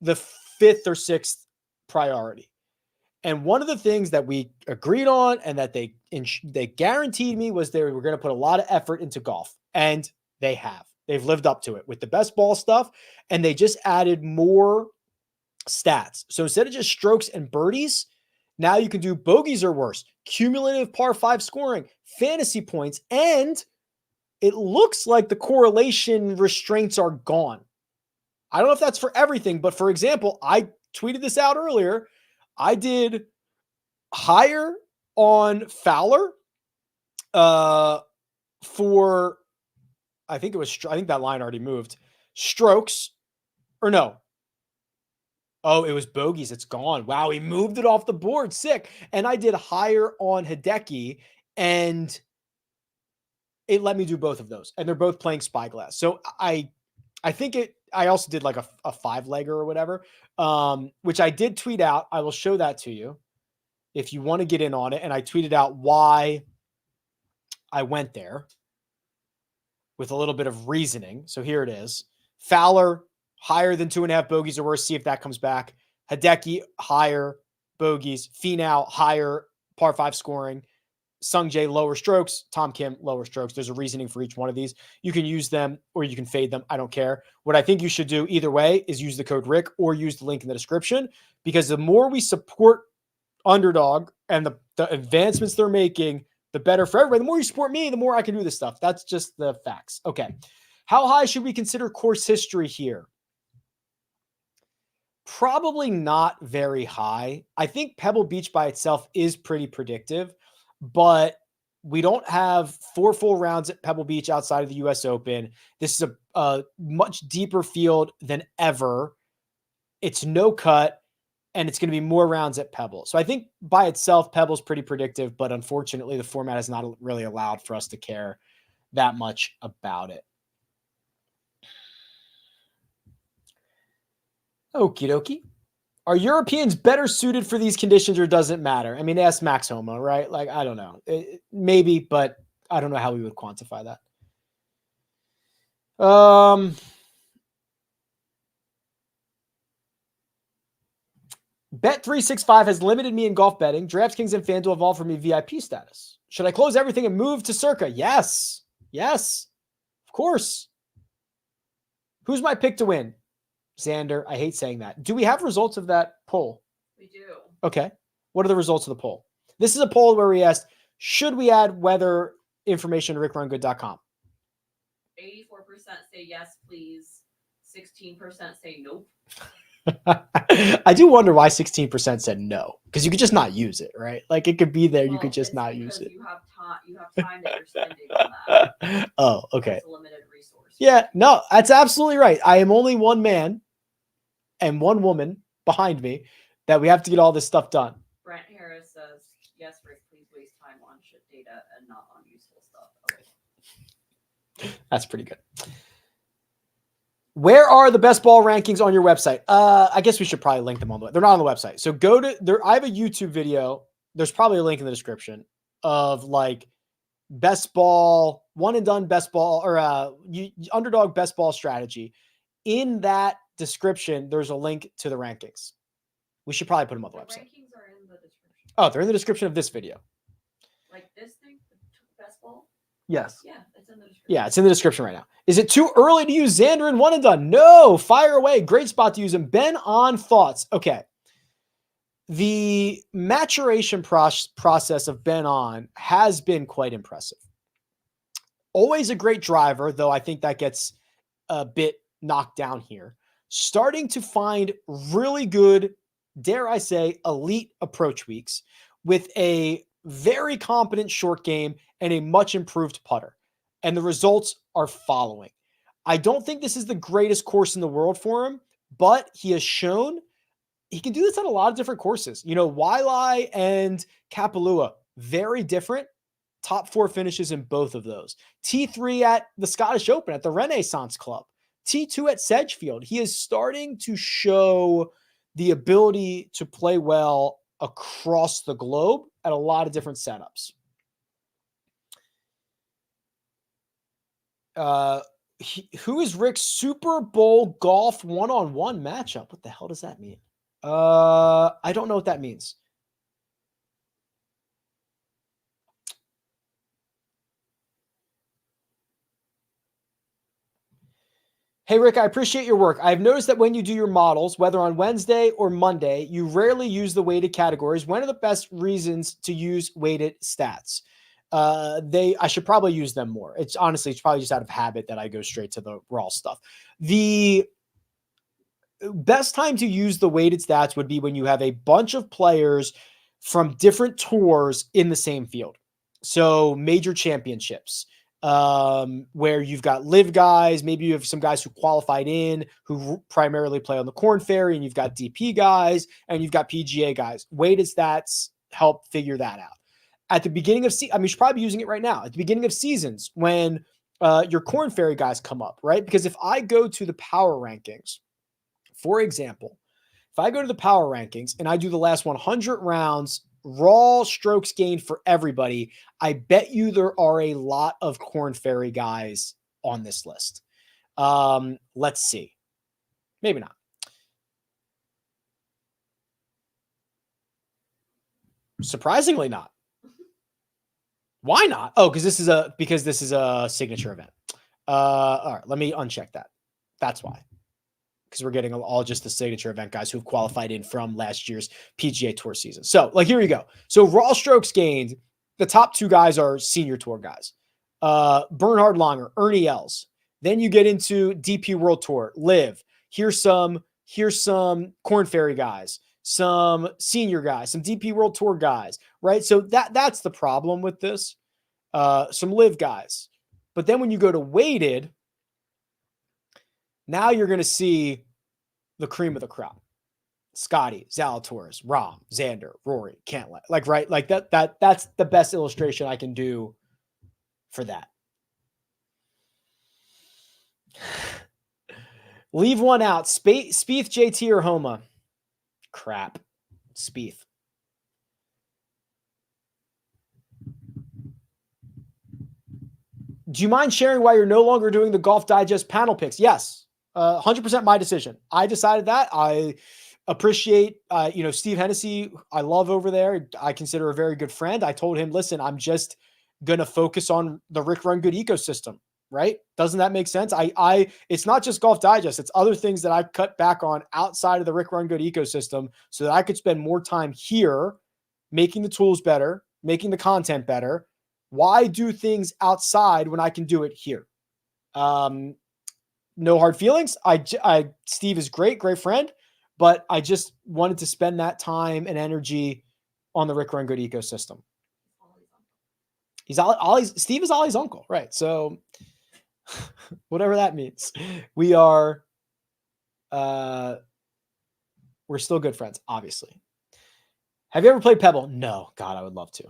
the fifth or sixth priority. And one of the things that we agreed on and that they guaranteed me was they were going to put a lot of effort into golf. And they have. They've lived up to it with the best ball stuff. And they just added more stats. So instead of just strokes and birdies, now you can do bogeys or worse, cumulative par 5 scoring, fantasy points, and it looks like the correlation restraints are gone. I don't know if that's for everything, but for example, I tweeted this out earlier. I did higher on Fowler for, I think that line already moved. Strokes, or no. Oh, it was bogeys. It's gone. Wow, he moved it off the board. Sick. And I did higher on Hideki, and it let me do both of those. And they're both playing Spyglass. So I think I also did like a 5-legger or whatever, which I did tweet out. I will show that to you if you want to get in on it. And I tweeted out why I went there with a little bit of reasoning. So here it is. Fowler, higher than 2.5 bogeys or worse. See if that comes back. Hideki, higher bogeys. Finau, higher par 5 scoring. Sung Jae, lower strokes. Tom Kim, lower strokes. There's a reasoning for each one of these. You can use them or you can fade them. I don't care. What I think you should do either way is use the code Rick or use the link in the description, because the more we support Underdog and the advancements they're making, the better for everybody. The more you support me, the more I can do this stuff. That's just the facts. Okay. How high should we consider course history here? Probably not very high. I think Pebble Beach by itself is pretty predictive, but we don't have 4 full rounds at Pebble Beach outside of the US Open. This is a much deeper field than ever. It's no cut, and it's going to be more rounds at Pebble. So I think by itself, Pebble's pretty predictive, but unfortunately the format has not really allowed for us to care that much about it. Okie dokie. Are Europeans better suited for these conditions, or does it matter? I mean, ask Max Homa, right? Like, I don't know. Maybe, but I don't know how we would quantify that. Bet365 has limited me in golf betting. DraftKings and FanDuel have offered me VIP status. Should I close everything and move to Circa? Yes. Yes. Of course. Who's my pick to win? Xander. I hate saying that. Do we have results of that poll? We do. Okay. What are the results of the poll? This is a poll where we asked, should we add weather information to rickrungood.com? 84% say yes, please. 16% say nope. I do wonder why 16% said no, because you could just not use it, right? Like it could be there, you could just not use it. You have time that you're spending on that. Oh, okay. It's a limited resource. Yeah, no, that's absolutely right. I am only one man and one woman behind me that we have to get all this stuff done. Brent Harris says, yes, Rick, please waste time on shit data and not on useful stuff. Okay. That's pretty good. Where are the best ball rankings on your website? I guess we should probably link them on the way. They're not on the website. So go to there. I have a YouTube video. There's probably a link in the description of like best ball, one and done best ball, or Underdog best ball strategy. In that description, there's a link to the rankings. We should probably put them on the website. Rankings are in the description. Oh, they're in the description of this video. Like this thing, best ball? Yes. Yeah, it's in the description. Yeah, it's in the description right now. Is it too early to use Xander in one and done? No, fire away. Great spot to use him. Ben, on thoughts. Okay. The maturation process of Ben on has been quite impressive. Always a great driver, though I think that gets a bit knocked down here. Starting to find really good, dare I say, elite approach weeks with a very competent short game and a much improved putter. And the results are following. I don't think this is the greatest course in the world for him, but he has shown he can do this on a lot of different courses. You know, Waialae and Kapalua, very different. Top 4 finishes in both of those. T3 at the Scottish Open, at the Renaissance Club. T2 at Sedgefield. He is starting to show the ability to play well across the globe at a lot of different setups. Who is Rick's Super Bowl golf one-on-one matchup? What the hell does that mean? I don't know what that means. Hey, Rick, I appreciate your work. I've noticed that when you do your models, whether on Wednesday or Monday, you rarely use the weighted categories. When are the best reasons to use weighted stats? I should probably use them more. It's probably just out of habit that I go straight to the raw stuff. The best time to use the weighted stats would be when you have a bunch of players from different tours in the same field. So major championships, where you've got live guys, maybe you have some guys who qualified in, who primarily play on the Corn Ferry, and you've got DP guys, and you've got PGA guys. Weighted stats help figure that out. At the beginning of you should probably be using it right now. At the beginning of seasons, when your Corn Ferry guys come up, right? Because if I go to the power rankings, for example, if I go to the power rankings and I do the last 100 rounds, raw strokes gained for everybody, I bet you there are a lot of Corn Ferry guys on this list. Let's see. Maybe not. Surprisingly not. Why not? Oh, because this is a signature event. All right, let me uncheck that. That's why. Because we're getting all just the signature event guys who've qualified in from last year's PGA Tour season. So, here you go. So, raw strokes gained, the top 2 guys are senior tour guys. Bernhard Langer, Ernie Els. Then you get into DP World Tour, Live. Here's some Corn Ferry guys, some senior guys, some DP World Tour guys, right? So that's the problem with this. Some Live guys. But then when you go to weighted, now you're going to see the cream of the crop. Scotty, Zalatoris, Rahm, Xander, Rory, Cantlay. That's the best illustration I can do for that. Leave one out. Spieth, JT, or Homa. Crap. Spieth. Do you mind sharing why you're no longer doing the Golf Digest panel picks? Yes. 100% my decision. I decided that. I appreciate, Steve Hennessy, I love over there. I consider a very good friend. I told him, listen, I'm just going to focus on the Rick Run Good ecosystem, right? Doesn't that make sense? It's not just Golf Digest. It's other things that I cut back on outside of the Rick Run Good ecosystem so that I could spend more time here making the tools better, making the content better. Why do things outside when I can do it here? No hard feelings. Steve is great friend, but I just wanted to spend that time and energy on the Rick Run Good ecosystem. Steve is Ollie's uncle, right? So whatever that means, we're still good friends, obviously. Have you ever played Pebble? No. God, I would love to.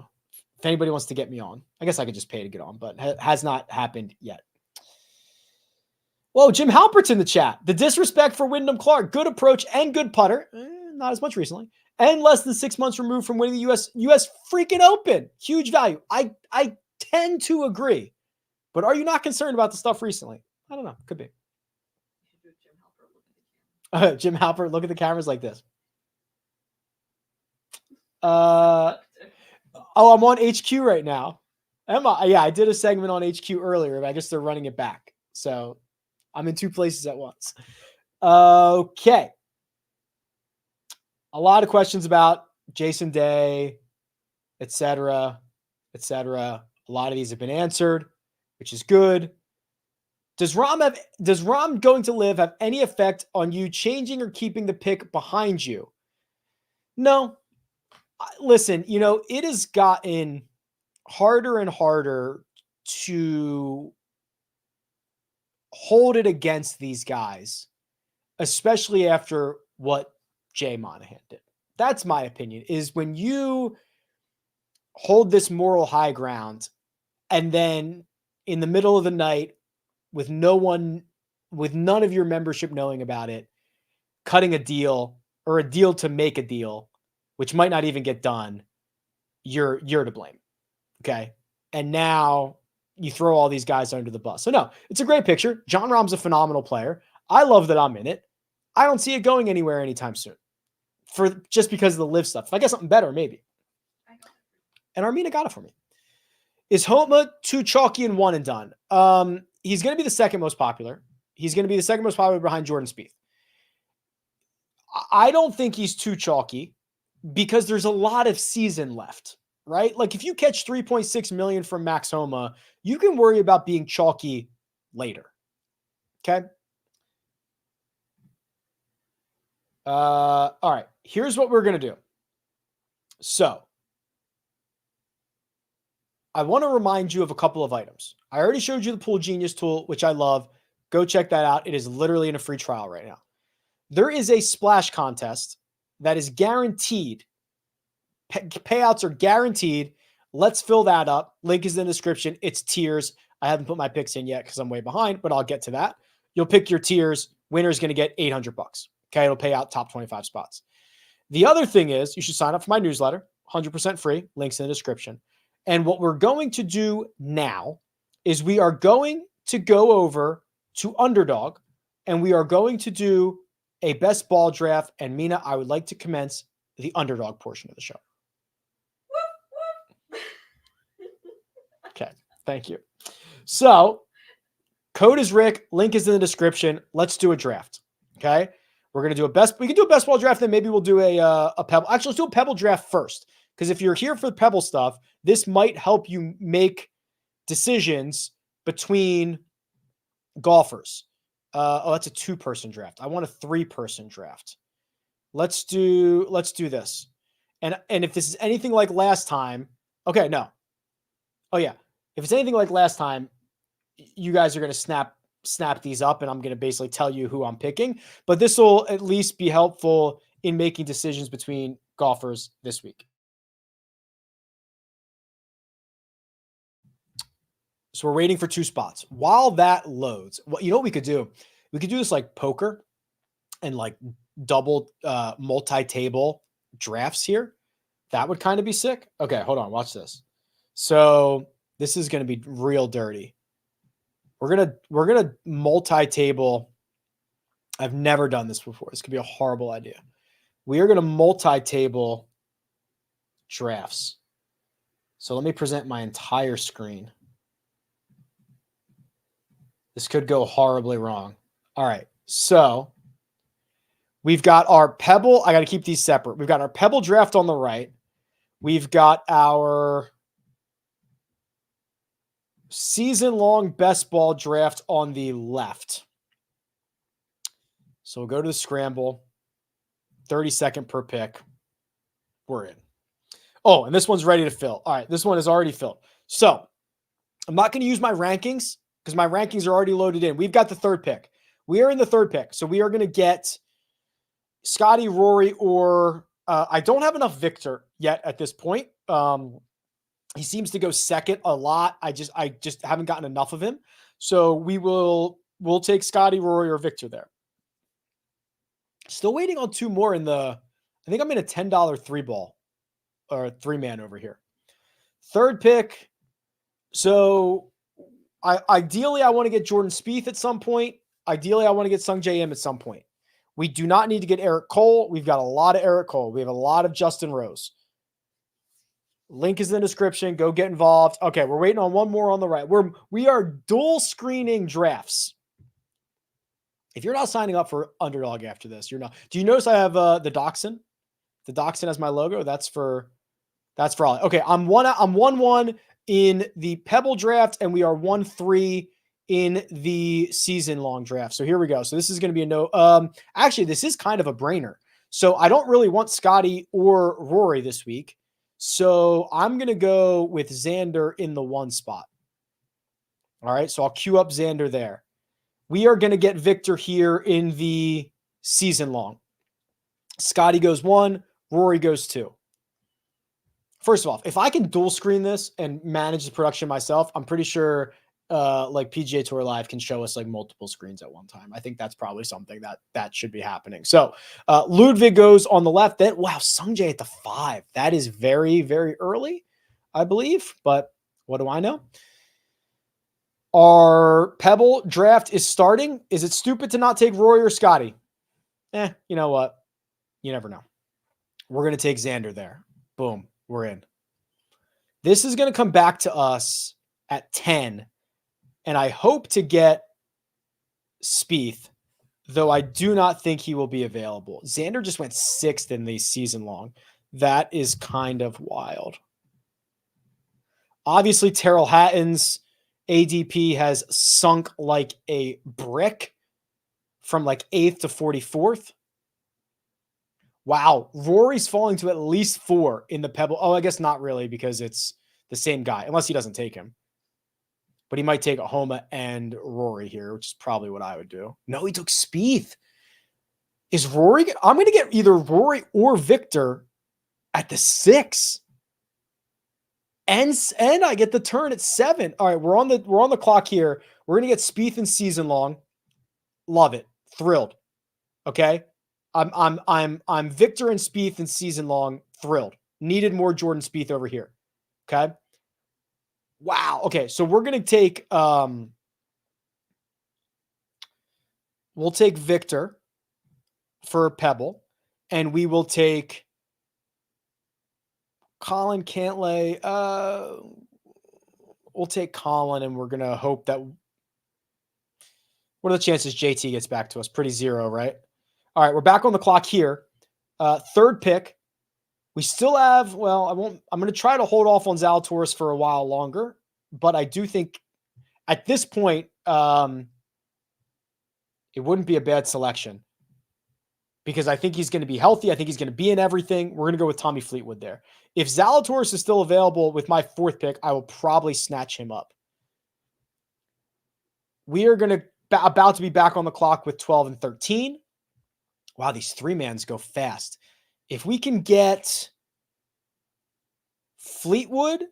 If anybody wants to get me on, I guess I could just pay to get on, but has not happened yet. Whoa, Jim Halpert's in the chat. The disrespect for Wyndham Clark. Good approach and good putter. Not as much recently. And less than 6 months removed from winning the US freaking Open. Huge value. I tend to agree. But are you not concerned about the stuff recently? I don't know. Could be. Jim Halpert, look at the cameras like this. I'm on HQ right now. Am I? Yeah, I did a segment on HQ earlier, but I guess they're running it back. So I'm in 2 places at once. Okay. A lot of questions about Jason Day, et cetera, et cetera. A lot of these have been answered, which is good. Does Rahm going to live have any effect on you changing or keeping the pick behind you? No. Listen, it has gotten harder and harder to hold it against these guys, especially after what Jay Monahan did. That's my opinion, is when you hold this moral high ground and then in the middle of the night with none of your membership knowing about it, cutting a deal or a deal to make a deal, which might not even get done, you're to blame. Okay. And now you throw all these guys under the bus. So no, it's a great picture. John Rahm's a phenomenal player. I love that I'm in it. I don't see it going anywhere anytime soon just because of the live stuff. If I get something better, maybe. And Armina got it for me. Is Homa too chalky and one and done? He's going to be the second most popular. He's going to be the second most popular behind Jordan Spieth. I don't think he's too chalky because there's a lot of season left, right? Like if you catch 3.6 million from Max Homa, you can worry about being chalky later. Okay. All right. Here's what we're going to do. So I want to remind you of a couple of items. I already showed you the Pool Genius tool, which I love. Go check that out. It is literally in a free trial right now. There is a splash contest that is guaranteed. Payouts are guaranteed. Let's fill that up. Link is in the description. It's tiers. I haven't put my picks in yet because I'm way behind, but I'll get to that. You'll pick your tiers. Winner's going to get $800. Okay, it'll pay out top 25 spots. The other thing is you should sign up for my newsletter, 100% free. Links in the description. And what we're going to do now is we are going to go over to Underdog and we are going to do a best ball draft. And Mina, I would like to commence the Underdog portion of the show. Okay, thank you. So code is Rick. Link is in the description. Let's do a draft. Okay. We're going to do we can do a best ball draft. Then maybe we'll do a Pebble. Actually, let's do a Pebble draft first. Because if you're here for the Pebble stuff, this might help you make decisions between golfers. That's a 2-person draft. I want a 3-person draft. Let's do this. And if this is anything like last time, okay, no. Oh yeah. If it's anything like last time, you guys are going to snap these up and I'm going to basically tell you who I'm picking, but this will at least be helpful in making decisions between golfers this week. So we're waiting for 2 spots. While that loads, you know what we could do? We could do this like poker and like double multi-table drafts here. That would kind of be sick. Okay, hold on. Watch this. So this is going to be real dirty. We're going to multi-table. I've never done this before. This could be a horrible idea. We are going to multi-table drafts. So let me present my entire screen. This could go horribly wrong. All right. So we've got our Pebble. I got to keep these separate. We've got our Pebble draft on the right. We've got our season-long best ball draft on the left. So we'll go to the scramble. 30-second per pick. We're in. Oh, and this one's ready to fill. All right. This one is already filled. So I'm not going to use my rankings because my rankings are already loaded in. We've got the 3rd pick. We are in the 3rd pick. So we are going to get Scotty, Rory, or I don't have enough Victor yet at this point. He seems to go second a lot. I just haven't gotten enough of him. So we'll take Scotty, Rory, or Victor there. Still waiting on 2 more I think I'm in a $10 3-ball or 3-man over here. 3rd pick. So ideally I want to get Jordan Spieth at some point. Ideally I want to get Sung J M at some point. We do not need to get Eric Cole. We've got a lot of Eric Cole. We have a lot of Justin Rose. Link is in the description. Go get involved. Okay, we're waiting on 1 more on the right. We are dual screening drafts. If you're not signing up for Underdog after this, you're not. Do you notice I have the Dachshund? The Dachshund as my logo. That's for all. Okay, I'm 1-1 in the Pebble draft, and we are 1-3 in the season-long draft. So here we go. So this is going to be a no. Actually, this is kind of a brainer. So I don't really want Scotty or Rory this week. So I'm going to go with Xander in the 1 spot. All right, so I'll queue up Xander there. We are going to get Victor here in the season long. Scotty goes 1, Rory goes 2. First of all, if I can dual screen this and manage the production myself, I'm pretty sure like PGA Tour Live can show us like multiple screens at one time. I think that's probably something that should be happening. So Ludwig goes on the left. Then wow, Sungjae at the 5. That is very, very early, I believe. But what do I know? Our Pebble draft is starting. Is it stupid to not take Rory or Scotty? You know what? You never know. We're going to take Xander there. Boom. We're in. This is going to come back to us at 10. And I hope to get Spieth, though I do not think he will be available. Xander just went 6th in the season long. That is kind of wild. Obviously, Terrell Hatton's ADP has sunk like a brick from like 8th to 44th. Wow. Rory's falling to at least 4 in the Pebble. Oh, I guess not really because it's the same guy, unless he doesn't take him. But he might take Homa and Rory here, which is probably what I would do. No, he took Spieth. Is Rory? I'm going to get either Rory or Victor at the 6. And I get the turn at 7. All right, we're on the clock here. We're going to get Spieth in season long. Love it. Thrilled. Okay? I'm Victor and Spieth in season long. Thrilled. Needed more Jordan Spieth over here. Okay? Wow. Okay, so we're going to take we'll take Victor for Pebble, and we will take Colin Cantlay. We'll take Colin, and we're going to hope that what are the chances JT gets back to us? Pretty 0, right? All right, we're back on the clock here. Third pick. We still have, I'm going to try to hold off on Zalatoris for a while longer, but I do think at this point, it wouldn't be a bad selection because I think he's going to be healthy. I think he's going to be in everything. We're going to go with Tommy Fleetwood there. If Zalatoris is still available with my 4th pick, I will probably snatch him up. We are about to be back on the clock with 12 and 13. Wow, these 3-mans go fast. If we can get Fleetwood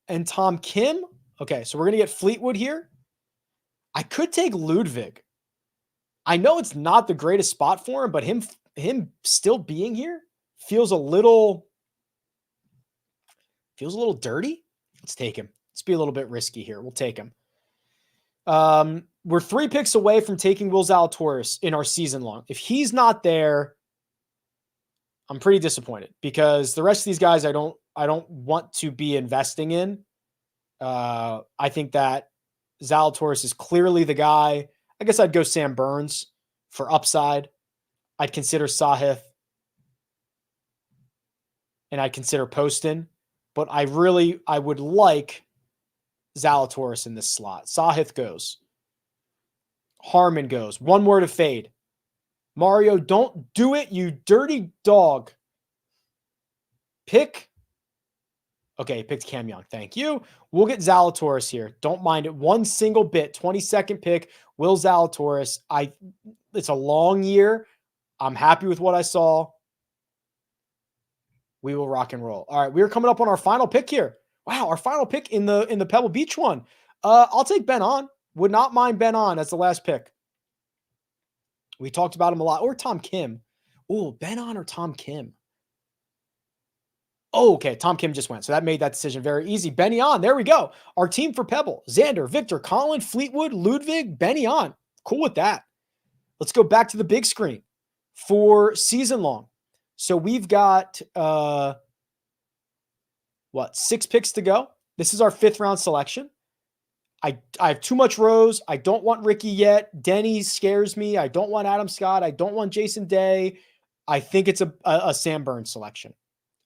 and Tom Kim. Okay, so we're going to get Fleetwood here. I could take Ludwig. I know it's not the greatest spot for him, but him still being here feels a little dirty. Let's take him. Let's be a little bit risky here. We'll take him. We're 3 picks away from taking Will Zalatoris in our season long. If he's not there, I'm pretty disappointed because the rest of these guys I don't want to be investing in. I think that Zalatoris is clearly the guy. I guess I'd go Sam Burns for upside. I'd consider Sahith. And I'd consider Poston. But I would like Zalatoris in this slot. Sahith goes. Harmon goes. One more to fade. Mario, don't do it, you dirty dog. Pick. Okay, he picked Cam Young. Thank you. We'll get Zalatoris here. Don't mind it one single bit. 22nd pick, Will Zalatoris. It's a long year. I'm happy with what I saw. We will rock and roll. All right, we're coming up on our final pick here. Wow, our final pick in the Pebble Beach one. I'll take Ben On. Would not mind Ben On as the last pick. We talked about him a lot. Or Tom Kim. Oh, Ben On or Tom Kim. Oh, okay. Tom Kim just went. So that made that decision very easy. Benny On. There we go. Our team for Pebble. Xander, Victor, Colin, Fleetwood, Ludwig, Benny On. Cool with that. Let's go back to the big screen for season long. So we've got, 6 picks to go. This is our 5th round selection. I have too much Rose. I don't want Ricky yet. Denny scares me. I don't want Adam Scott. I don't want Jason Day. I think it's a Sam Burns selection.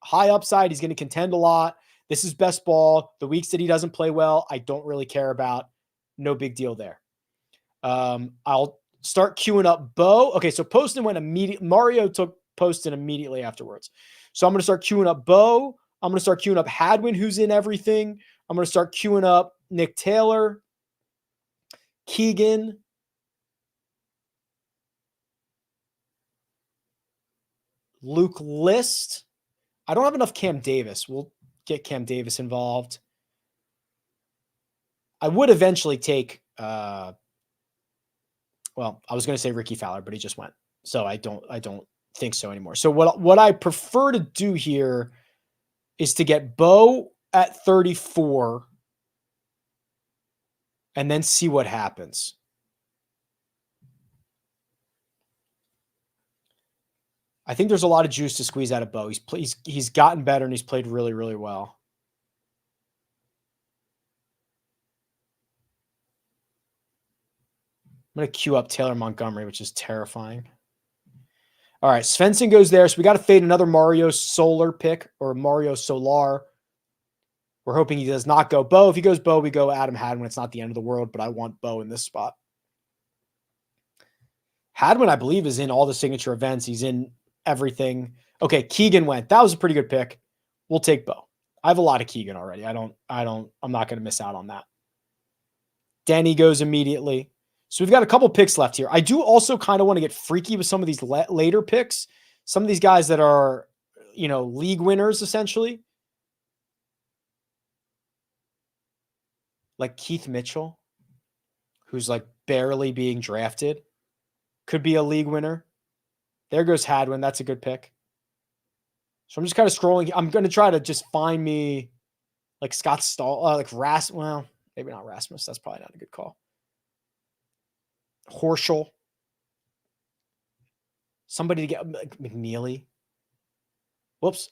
High upside. He's going to contend a lot. This is best ball. The weeks that he doesn't play well, I don't really care about. No big deal there. I'll start queuing up Bo. Okay, so Poston went immediately. Mario took Poston immediately afterwards. So I'm going to start queuing up Bo. I'm going to start queuing up Hadwin, who's in everything. I'm going to start queuing up Nick Taylor, Keegan, Luke List. I don't have enough Cam Davis. We'll get Cam Davis involved. I would eventually take, well, I was going to say Ricky Fowler, but he just went. So I don't think so anymore. So what I prefer to do here is to get Bo at 34 and then see what happens. I think there's a lot of juice to squeeze out of Bo. He's gotten better and he's played really, really well. I'm going to queue up Taylor Montgomery, which is terrifying. All right, Svensson goes there. So we got to fade another Mario Solar pick or Mario Solar. We're hoping he does not go Bo. If he goes Bo, we go Adam Hadwin. It's not the end of the world, but I want Bo in this spot. Hadwin, I believe, is in all the signature events. He's in everything. Okay, Keegan went. That was a pretty good pick. We'll take Bo. I have a lot of Keegan already. I'm not going to miss out on that. Denny goes immediately. So we've got a couple picks left here. I do also kind of want to get freaky with some of these later picks. Some of these guys that are, league winners, essentially. Like Keith Mitchell, who's like barely being drafted. Could be a league winner. There goes Hadwin. That's a good pick. So I'm just kind of scrolling. I'm going to try to just find me like Scott Stahl, like Rasmus. Well, maybe not Rasmus. That's probably not a good call. Horschel. Somebody to get like McNeely. Whoops.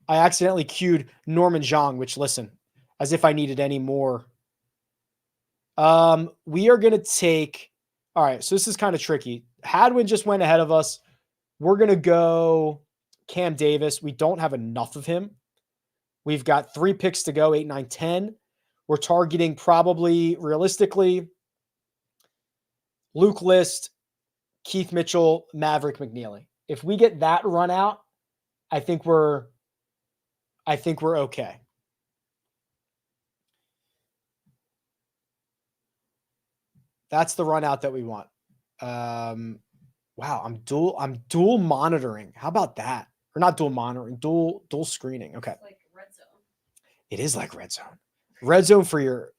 I accidentally queued Norman Zhang, which, listen, as if I needed any more. We are going to take, all right, so this is kind of tricky. Hadwin just went ahead of us. We're going to go Cam Davis. We don't have enough of him. We've got 3 picks to go, 8, 9, 10. We're targeting probably, realistically, Luke List, Keith Mitchell, Maverick McNeely. If we get that run out, I think we're okay. That's the run out that we want. Wow, I'm dual monitoring. How about that? Or not dual monitoring, dual screening. Okay. It's like Red Zone. It is like Red Zone. Red Zone for your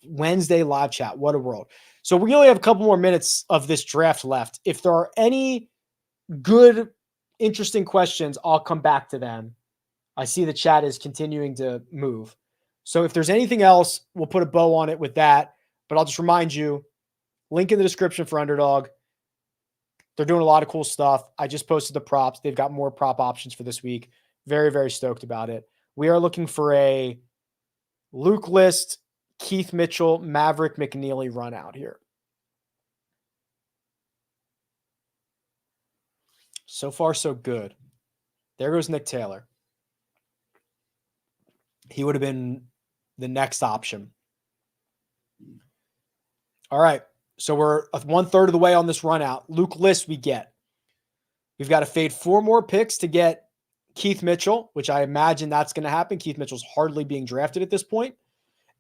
Wednesday live chat. What a world. So we only have a couple more minutes of this draft left. If there are any good, interesting questions, I'll come back to them. I see the chat is continuing to move. So if there's anything else, we'll put a bow on it with that. But I'll just remind you, link in the description for Underdog. They're doing a lot of cool stuff. I just posted the props. They've got more prop options for this week. Very, very stoked about it. We are looking for a Luke List, Keith Mitchell, Maverick McNeely run out here. So far, so good. There goes Nick Taylor. He would have been the next option. All right. So we're 1/3 of the way on this run out. Luke List we get. We've got to fade 4 more picks to get Keith Mitchell, which I imagine that's going to happen. Keith Mitchell's hardly being drafted at this point.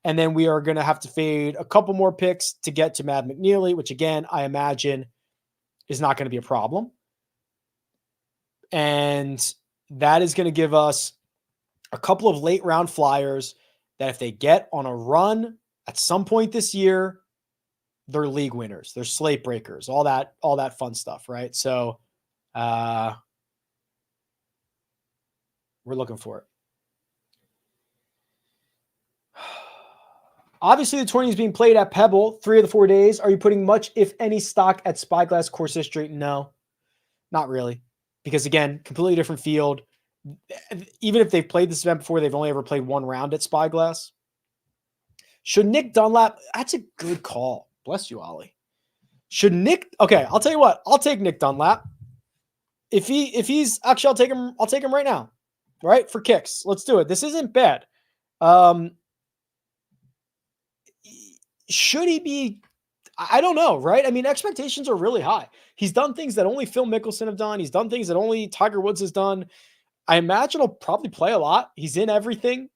And then we are going to have to fade a couple more picks to get to Mav McNeely, which again, I imagine is not going to be a problem. And that is going to give us a couple of late round flyers that if they get on a run at some point this year, they're league winners, they're slate breakers, all that fun stuff, right? So we're looking for it. Obviously, the tourney is being played at Pebble 3 of the 4 days. Are you putting much, if any, stock at Spyglass course history? No, not really. Because again, completely different field. Even if they've played this event before, they've only ever played 1 round at Spyglass. Should Nick Dunlap? That's a good call. Bless you, Ollie. Should Nick? Okay, I'll tell you what. I'll take Nick Dunlap. If he's actually, I'll take him right now. Right? For kicks. Let's do it. This isn't bad. Should he be? I don't know, right? I mean, expectations are really high. He's done things that only Phil Mickelson have done. He's done things that only Tiger Woods has done. I imagine he'll probably play a lot. He's in everything.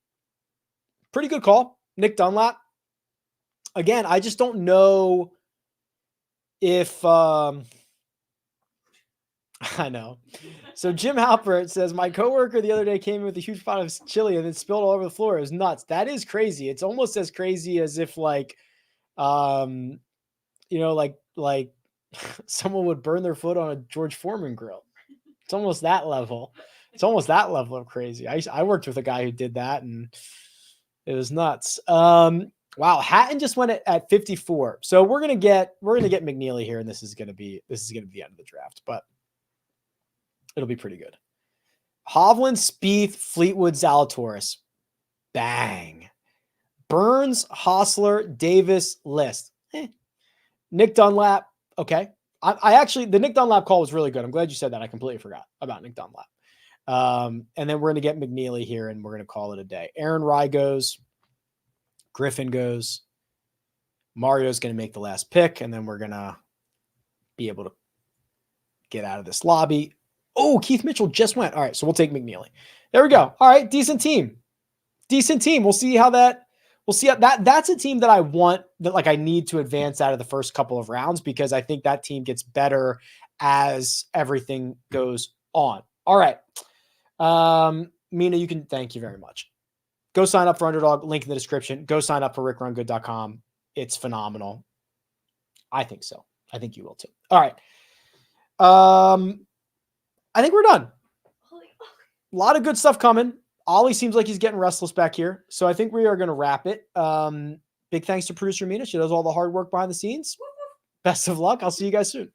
Pretty good call, Nick Dunlap. Again, I just don't know if I I know. So Jim Halpert says, my coworker the other day came in with a huge pot of chili and then spilled all over the floor. It was nuts. That is crazy. It's almost as crazy as if like, like someone would burn their foot on a George Foreman grill. It's almost that level. It's almost that level of crazy. I worked with a guy who did that and it was nuts. Wow. Hatton just went at 54. So we're going to get McNeely here. And this is going to be the end of the draft, but it'll be pretty good. Hovland, Spieth, Fleetwood, Zalatoris. Bang. Burns, Hostler, Davis, List. Nick Dunlap. Okay. I actually, the Nick Dunlap call was really good. I'm glad you said that. I completely forgot about Nick Dunlap. And then we're going to get McNeely here and we're going to call it a day. Aaron Rye goes. Griffin goes. Mario's going to make the last pick. And then we're going to be able to get out of this lobby. Oh, Keith Mitchell just went. All right. So we'll take McNeely. There we go. All right. Decent team. We'll see how that's a team that I want, that like I need to advance out of the first couple of rounds because I think that team gets better as everything goes on. All right. Mina, thank you very much. Go sign up for Underdog, link in the description. Go sign up for rickrungood.com. It's phenomenal. I think so. I think you will too. All right. I think we're done. A lot of good stuff coming. Ollie seems like he's getting restless back here. So I think we are going to wrap it. Big thanks to producer Mina. She does all the hard work behind the scenes. Best of luck. I'll see you guys soon.